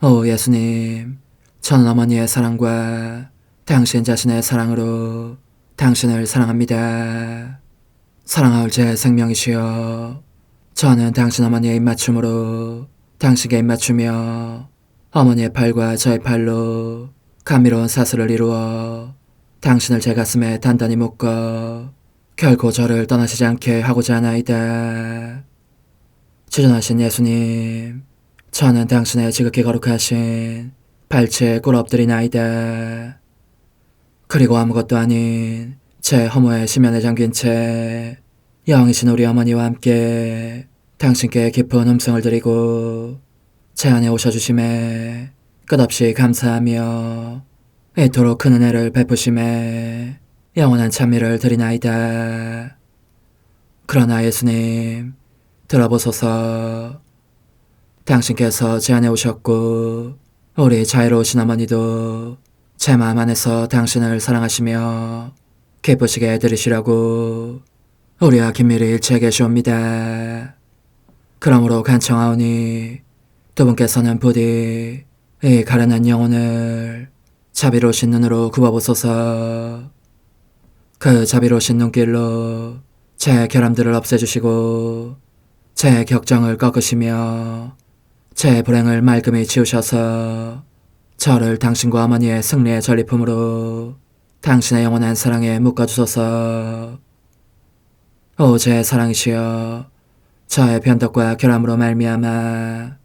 오 예수님, 저는 어머니의 사랑과 당신 자신의 사랑으로 당신을 사랑합니다. 사랑하올 제 생명이시여, 저는 당신 어머니의 입맞춤으로 당신께 입맞추며 어머니의 팔과 저의 팔로 감미로운 사슬을 이루어 당신을 제 가슴에 단단히 묶어 결코 저를 떠나시지 않게 하고자 하나이다. 주전하신 예수님, 저는 당신의 지극히 거룩하신 발치에 꿇어 엎드리나이다. 그리고 아무것도 아닌 제 허무의 심연에 잠긴 채 영이신 우리 어머니와 함께 당신께 깊은 음성을 드리고 제 안에 오셔주심에 끝없이 감사하며 이토록 큰 은혜를 베푸심에 영원한 찬미를 드리나이다. 그러나 예수님, 들어보소서. 당신께서 제 안에 오셨고 우리 자애로우신 어머니도 제 마음 안에서 당신을 사랑하시며 기쁘시게 해드리시라고 우리와 긴밀히 일치해 계시옵니다. 그러므로 간청하오니 두 분께서는 부디 이 가련한 영혼을 자비로우신 눈으로 굽어보소서. 그 자비로우신 눈길로 제 결함들을 없애주시고 제 격정을 꺾으시며 제 불행을 말끔히 지우셔서 저를 당신과 어머니의 승리의 전리품으로 당신의 영원한 사랑에 묶어주소서. 오 제 사랑이시여, 저의 변덕과 결함으로 말미암아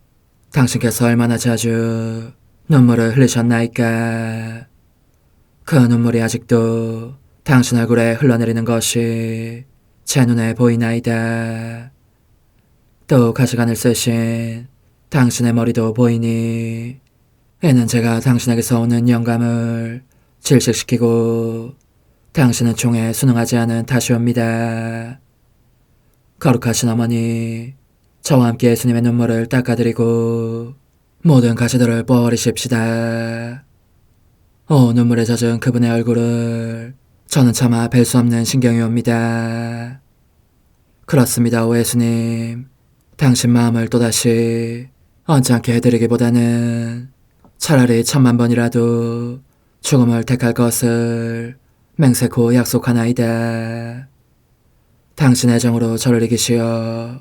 당신께서 얼마나 자주 눈물을 흘리셨나이까. 그 눈물이 아직도 당신 얼굴에 흘러내리는 것이 제 눈에 보이나이다. 또 가시관을 쓰신 당신의 머리도 보이니 이는 제가 당신에게서 오는 영감을 질식시키고 당신은 총에 순응하지 않은 탓이옵니다. 거룩하신 어머니, 저와 함께 예수님의 눈물을 닦아드리고 모든 가시들을 뽑아버리십시다. 오 눈물에 젖은 그분의 얼굴을 저는 차마 뵐 수 없는 신경이 옵니다. 그렇습니다, 오 예수님. 당신 마음을 또다시 언짢게 해드리기보다는 차라리 1000만 번이라도 죽음을 택할 것을 맹세코 약속하나이다. 당신의 정으로 저를 이기시어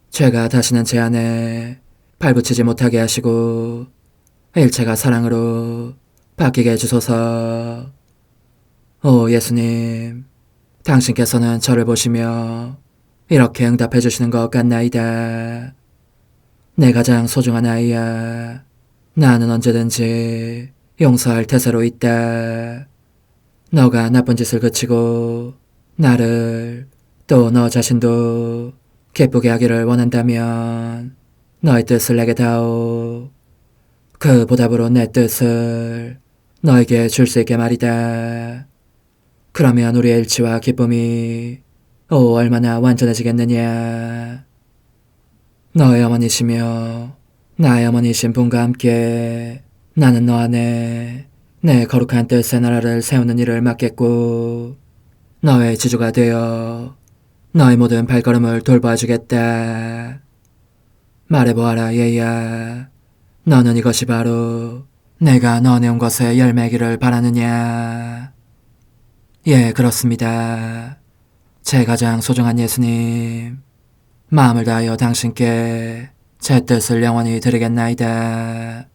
죄가 다시는 제 안에 발붙이지 못하게 하시고 일체가 사랑으로 바뀌게 해주소서. 오 예수님, 당신께서는 저를 보시며 이렇게 응답해 주시는 것 같나이다. 내 가장 소중한 아이야, 나는 언제든지 용서할 태세로 있다. 너가 나쁜 짓을 그치고 나를 또 너 자신도 기쁘게 하기를 원한다면 너의 뜻을 내게 다오. 그 보답으로 내 뜻을 너에게 줄 수 있게 말이다. 그러면 우리의 일치와 기쁨이 얼마나 완전해지겠느냐. 너의 어머니시며 나의 어머니신 분과 함께 나는 너 안에 내 거룩한 뜻의 나라를 세우는 일을 맡겠고 너의 지주가 되어 너의 모든 발걸음을 돌봐주겠다. 말해보아라 얘야, 너는 이것이 바로 내가 너 내온 것의 열매기를 바라느냐. 예, 그렇습니다. 제 가장 소중한 예수님, 마음을 다하여 당신께 제 뜻을 영원히 드리겠나이다.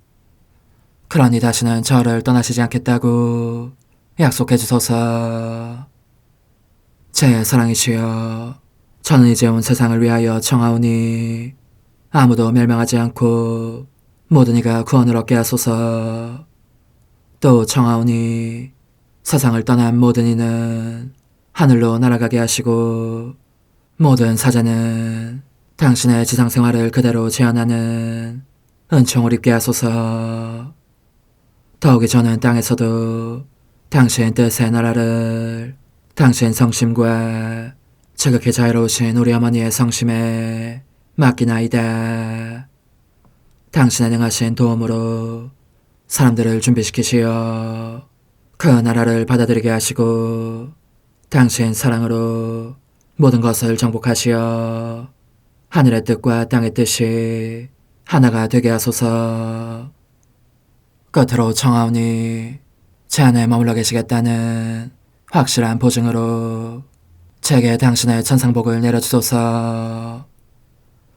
그러니 다시는 저를 떠나시지 않겠다고 약속해 주소서. 제 사랑이시여, 저는 이제 온 세상을 위하여 청하오니 아무도 멸망하지 않고 모든 이가 구원을 얻게 하소서. 또 청하오니 세상을 떠난 모든 이는 하늘로 날아가게 하시고 모든 사자는 당신의 지상생활을 그대로 재현하는 은총을 입게 하소서. 더욱이 저는 땅에서도 당신 뜻의 나라를 당신 성심과 지극히 자유로우신 우리 어머니의 성심에 맡기나이다. 당신의 능하신 도움으로 사람들을 준비시키시어 그 나라를 받아들이게 하시고 당신 사랑으로 모든 것을 정복하시어 하늘의 뜻과 땅의 뜻이 하나가 되게 하소서. 끝으로 청하오니 제 안에 머물러 계시겠다는 확실한 보증으로 제게 당신의 천상복을 내려주소서.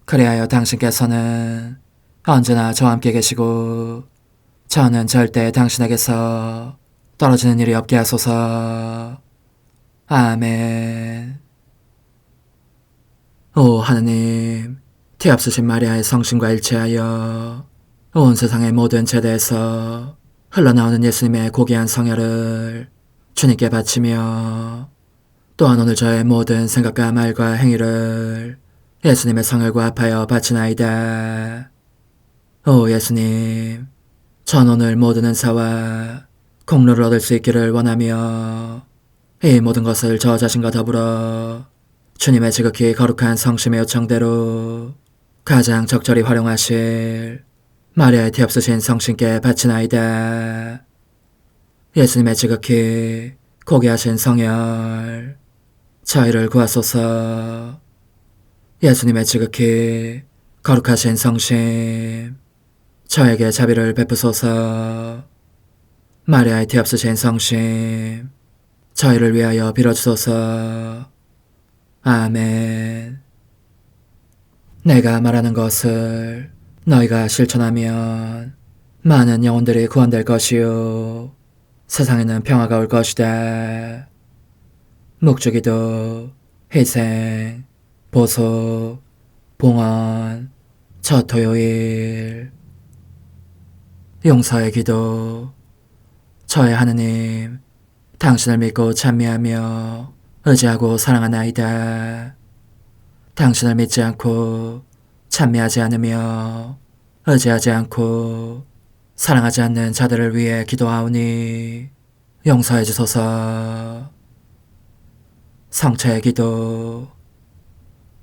그리하여 당신께서는 언제나 저와 함께 계시고 저는 절대 당신에게서 떨어지는 일이 없게 하소서. 아멘. 오 하느님, 티없으신 마리아의 성신과 일치하여 온 세상의 모든 제대에서 흘러나오는 예수님의 고귀한 성혈을 주님께 바치며 또한 오늘 저의 모든 생각과 말과 행위를 예수님의 성혈과 합하여 바치나이다. 오 예수님, 전 오늘 모든 은사와 공로를 얻을 수 있기를 원하며 이 모든 것을 저 자신과 더불어 주님의 지극히 거룩한 성심의 요청대로 가장 적절히 활용하실 마리아의 티없으신 성신께 바치나이다. 예수님의 지극히 고귀하신 성혈, 저희를 구하소서. 예수님의 지극히 거룩하신 성심, 저에게 자비를 베푸소서. 마리아의 티없으신 성심, 저희를 위하여 빌어주소서. 아멘. 내가 말하는 것을 너희가 실천하면 많은 영혼들이 구원될 것이요 세상에는 평화가 올 것이다. 묵주기도, 희생, 보속, 봉헌, 첫 토요일. 용서의 기도. 저의 하느님, 당신을 믿고 찬미하며 의지하고 사랑하나이다. 당신을 믿지 않고 찬미하지 않으며 의지하지 않고 사랑하지 않는 자들을 위해 기도하오니 용서해 주소서. 성체의 기도.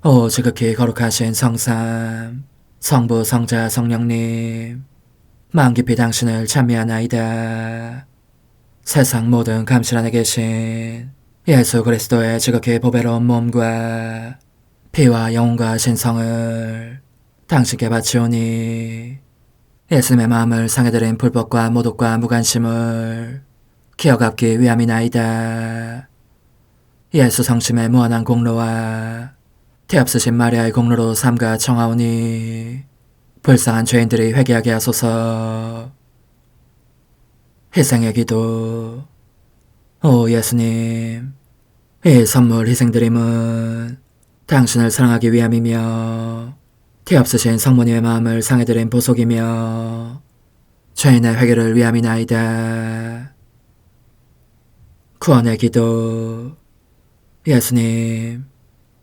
오 지극히 거룩하신 성삼, 성부, 성자, 성령님, 마음 깊이 당신을 찬미하나이다. 세상 모든 감실 안에 계신 예수 그리스도의 지극히 보배로운 몸과 피와 영혼과 신성을 당신께 바치오니 예수님의 마음을 상해드린 불법과 모독과 무관심을 기어갚기 위함이나이다. 예수 성심의 무한한 공로와 태없으신 마리아의 공로로 삼가 청하오니 불쌍한 죄인들이 회개하게 하소서. 희생의 기도. 오 예수님, 이 선물 희생드림은 당신을 사랑하기 위함이며 태없으신 성모님의 마음을 상해드린 보속이며 죄인의 회개를 위함이나이다. 구원의 기도. 예수님,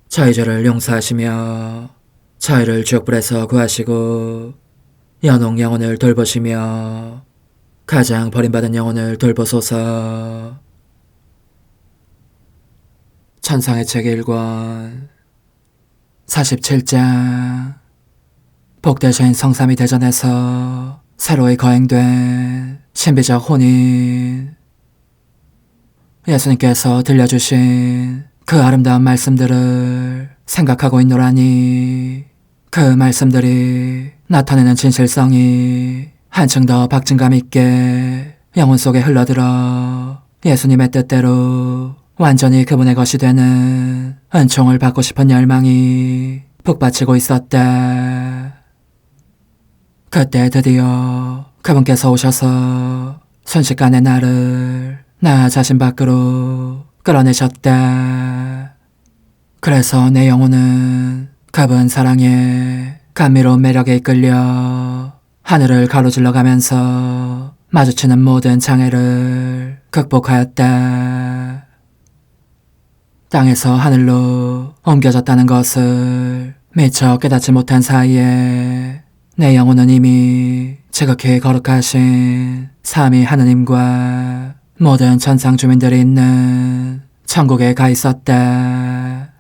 저희 죄를 용서하시며 저희를 지옥불에서 구하시고 연옥 영혼을 돌보시며 가장 버림받은 영혼을 돌보소서. 천상의 책 1권 47장. 복되신 성삼위 대전에서 새로이 거행된 신비적 혼인. 예수님께서 들려주신 그 아름다운 말씀들을 생각하고 있노라니 그 말씀들이 나타내는 진실성이 한층 더 박진감 있게 영혼 속에 흘러들어 예수님의 뜻대로 완전히 그분의 것이 되는 은총을 받고 싶은 열망이 북받치고 있었다. 그때 드디어 그분께서 오셔서 순식간에 나를 나 자신 밖으로 끌어내셨다. 그래서 내 영혼은 그분 사랑에 감미로운 매력에 이끌려 하늘을 가로질러 가면서 마주치는 모든 장애를 극복하였다. 땅에서 하늘로 옮겨졌다는 것을 미처 깨닫지 못한 사이에 내 영혼은 이미 지극히 거룩하신 삼위 하느님과 모든 천상 주민들이 있는 천국에 가 있었다.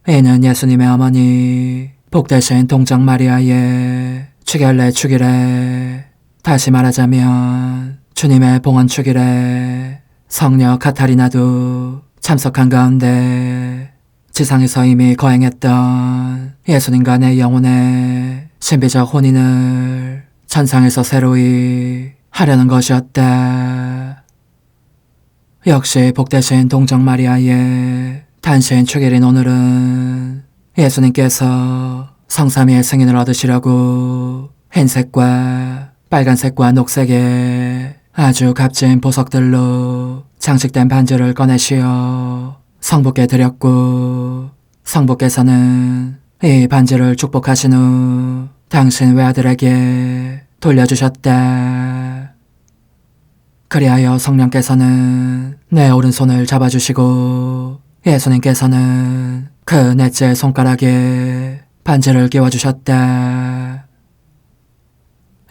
이는 예수님의 어머니 복되신 동정 마리아의 축열례 축일에, 다시 말하자면 주님의 봉헌 축일에 성녀 카타리나도 참석한 가운데 지상에서 이미 거행했던 예수님과 내 영혼의 신비적 혼인을 천상에서 새로이 하려는 것이었다. 역시 복되신 동정 마리아의 단신 축일인 오늘은 예수님께서 성삼위의 승인을 얻으시려고 흰색과 빨간색과 녹색의 아주 값진 보석들로 장식된 반지를 꺼내시어 성부께 드렸고, 성부께서는 이 반지를 축복하신 후 당신 외아들에게 돌려주셨다. 그리하여 성령께서는 내 오른손을 잡아주시고 예수님께서는 그 넷째 손가락에 반지를 끼워주셨다.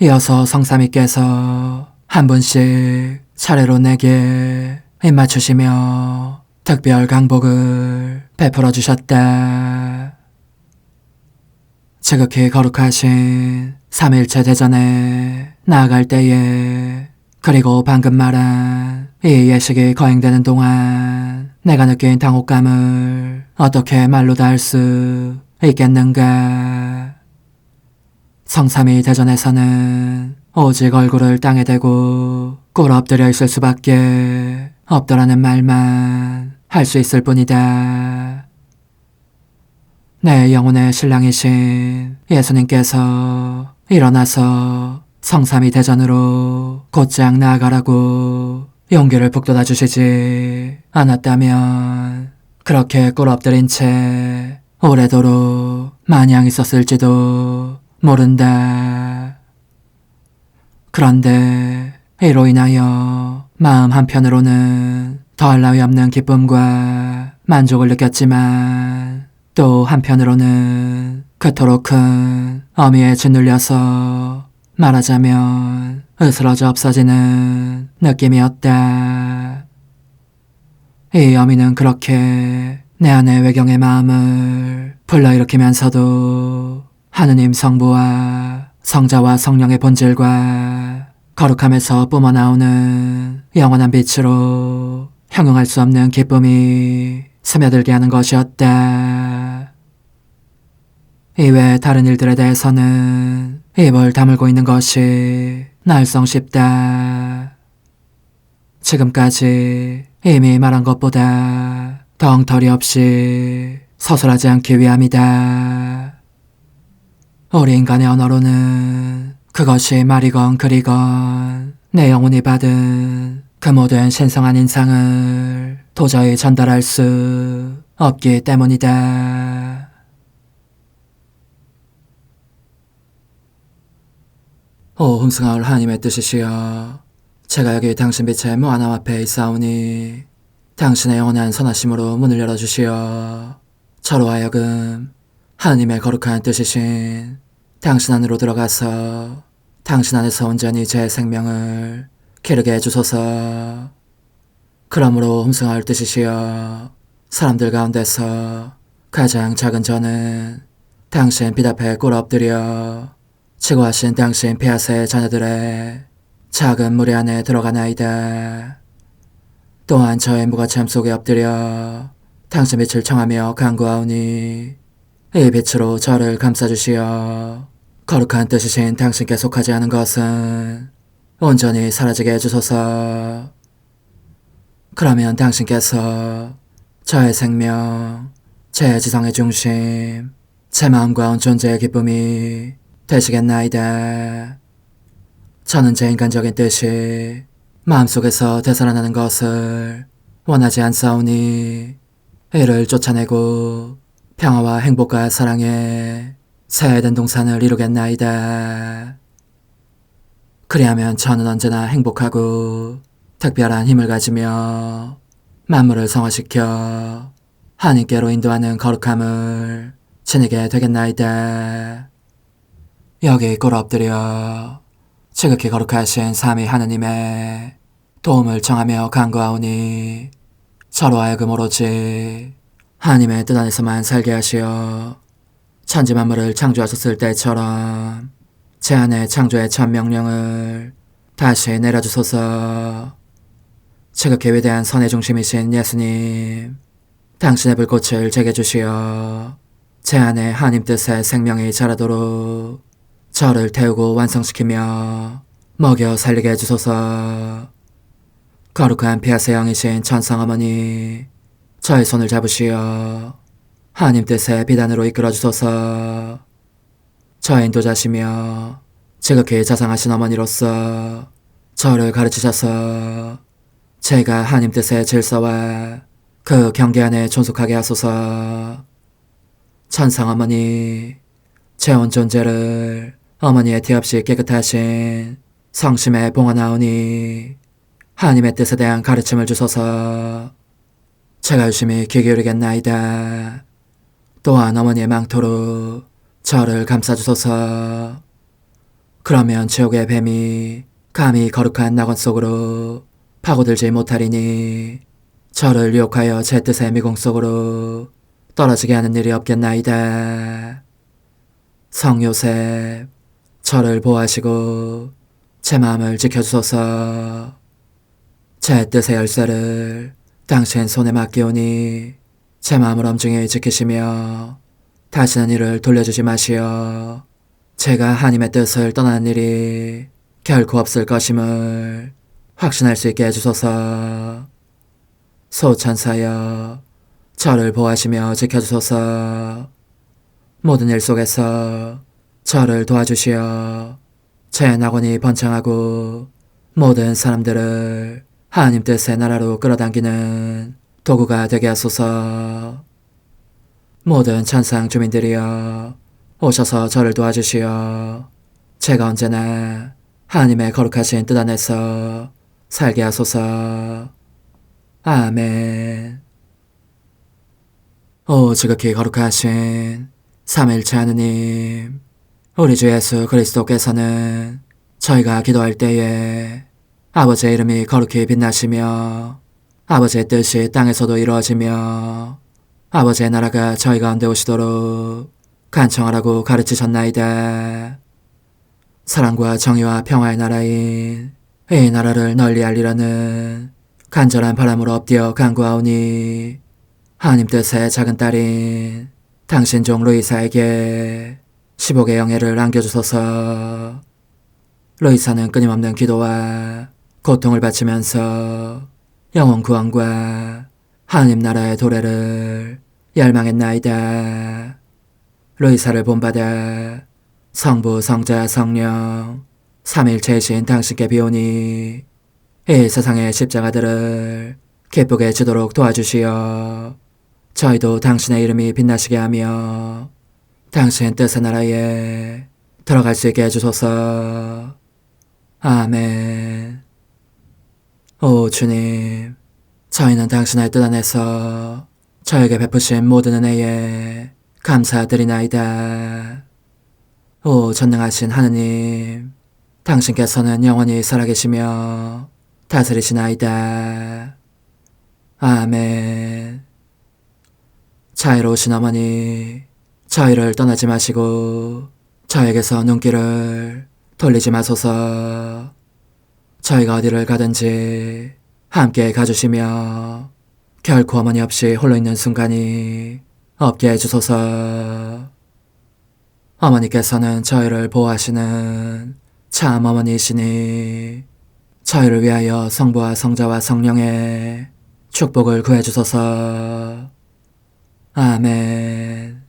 이어서 성삼위께서 한 분씩 차례로 내게 입맞추시며 특별 강복을 베풀어 주셨다. 지극히 거룩하신 삼일체 대전에 나아갈 때에, 그리고 방금 말한 이 예식이 거행되는 동안 내가 느낀 당혹감을 어떻게 말로 다 할 수 있겠는가. 성삼위 대전에서는 오직 얼굴을 땅에 대고 꿇 엎드려 있을 수밖에 없더라는 말만 할 수 있을 뿐이다. 내 영혼의 신랑이신 예수님께서 일어나서 성삼위 대전으로 곧장 나아가라고 용기를 북돋아 주시지 않았다면 그렇게 꿇 엎드린 채 오래도록 마냥 있었을지도 모른다. 그런데 이로 인하여 마음 한편으로는 더할 나위 없는 기쁨과 만족을 느꼈지만, 또 한편으로는 그토록 큰 어미에 짓눌려서 말하자면 으스러져 없어지는 느낌이었다. 이 어미는 그렇게 내 안의 외경의 마음을 불러일으키면서도 하느님 성부와 성자와 성령의 본질과 거룩함에서 뿜어나오는 영원한 빛으로 형용할 수 없는 기쁨이 스며들게 하는 것이었다. 이외 다른 일들에 대해서는 입을 다물고 있는 것이 날성쉽다. 지금까지 이미 말한 것보다 덩터리 없이 서술하지 않기 위함이다. 우리 인간의 언어로는 그것이 말이건 글이건 내 영혼이 받은 그 모든 신성한 인상을 도저히 전달할 수 없기 때문이다. 오 흠승하올 하나님의 뜻이시여, 제가 여기 당신 빛의 무한함 앞에 있사오니 당신의 영원한 선하심으로 문을 열어주시어 저로 하여금 하나님의 거룩한 뜻이신 당신 안으로 들어가서 당신 안에서 온전히 제 생명을 기르게 해주소서. 그러므로 흠승하올 뜻이시여, 사람들 가운데서 가장 작은 저는 당신 빛 앞에 꿇어 엎드려 지고하신 당신 폐하세의 자녀들의 작은 무리 안에 들어가나이다. 또한 저의 무거참 속에 엎드려 당신 빛을 청하며 간구하오니 이 빛으로 저를 감싸주시어 거룩한 뜻이신 당신께 속하지 않은 것은 온전히 사라지게 해주소서. 그러면 당신께서 저의 생명, 제 지성의 중심, 제 마음과 온 존재의 기쁨이 되시겠나이다. 저는 제 인간적인 뜻이 마음속에서 되살아나는 것을 원하지 않사오니 이를 쫓아내고 평화와 행복과 사랑의 새 에덴 동산을 이루겠나이다. 그리하면 저는 언제나 행복하고 특별한 힘을 가지며 만물을 성화시켜 하나님께로 인도하는 거룩함을 지니게 되겠나이다. 여기 꿇어 엎드려 지극히 거룩하신 삼위 하느님의 도움을 청하며 간구하오니 저로 하여금 오로지 하나님의 뜻 안에서만 살게 하시어 천지 만물을 창조하셨을 때처럼 제 안에 창조의 첫 명령을 다시 내려주소서. 지극히 위대한 선의 중심이신 예수님, 당신의 불꽃을 제게 주시어 제 안에 하나님 뜻의 생명이 자라도록 저를 태우고 완성시키며 먹여 살리게 해주소서. 거룩한 피아세 영이신 천상어머니, 저의 손을 잡으시어 하나님 뜻의 비단으로 이끌어주소서. 저의 인도자시며 지극히 자상하신 어머니로서 저를 가르치셔서 제가 하나님 뜻의 질서와 그 경계 안에 존속하게 하소서. 천상어머니, 제 온 존재를 어머니의 티 없이 깨끗하신 성심에 봉헌하오니 하나님의 뜻에 대한 가르침을 주소서. 제가 열심히 귀 기울이겠나이다. 또한 어머니의 망토로 저를 감싸주소서. 그러면 지옥의 뱀이 감히 거룩한 낙원 속으로 파고들지 못하리니 저를 유혹하여 제 뜻의 미궁 속으로 떨어지게 하는 일이 없겠나이다. 성 요셉, 저를 보호하시고 제 마음을 지켜주소서. 제 뜻의 열쇠를 당신 손에 맡기오니 제 마음을 엄중히 지키시며 다시는 이를 돌려주지 마시어 제가 하나님의 뜻을 떠나는 일이 결코 없을 것임을 확신할 수 있게 해주소서. 소천사여, 저를 보호하시며 지켜주소서. 모든 일 속에서 저를 도와주시어 제 낙원이 번창하고 모든 사람들을 하나님 뜻의 나라로 끌어당기는 도구가 되게 하소서. 모든 천상 주민들이여, 오셔서 저를 도와주시어 제가 언제나 하나님의 거룩하신 뜻 안에서 살게 하소서. 아멘. 오 지극히 거룩하신 삼일체 하느님, 우리 주 예수 그리스도께서는 저희가 기도할 때에 아버지의 이름이 거룩히 빛나시며 아버지의 뜻이 땅에서도 이루어지며 아버지의 나라가 저희 가운데 오시도록 간청하라고 가르치셨나이다. 사랑과 정의와 평화의 나라인 이 나라를 널리 알리려는 간절한 바람으로 엎드려 간구하오니 하나님 뜻의 작은 딸인 당신 종 루이사에게 15개 영예를 안겨주소서. 루이사는 끊임없는 기도와 고통을 바치면서 영혼 구원과 하나님 나라의 도래를 열망했나이다. 루이사를 본받아 성부, 성자, 성령 삼일체이신 당신께 비오니 이 세상의 십자가들을 기쁘게 지도록 도와주시어 저희도 당신의 이름이 빛나시게 하며 당신 뜻의 나라에 들어갈 수 있게 해주소서. 아멘. 오 주님, 저희는 당신의 뜻 안에서 저에게 베푸신 모든 은혜에 감사드리나이다. 오 전능하신 하느님, 당신께서는 영원히 살아계시며 다스리시나이다. 아멘. 자애로우신 어머니, 저희를 떠나지 마시고 저에게서 눈길을 돌리지 마소서. 저희가 어디를 가든지 함께 가주시며 결코 어머니 없이 홀로 있는 순간이 없게 해주소서. 어머니께서는 저희를 보호하시는 참 어머니이시니 저희를 위하여 성부와 성자와 성령의 축복을 구해주소서. 아멘.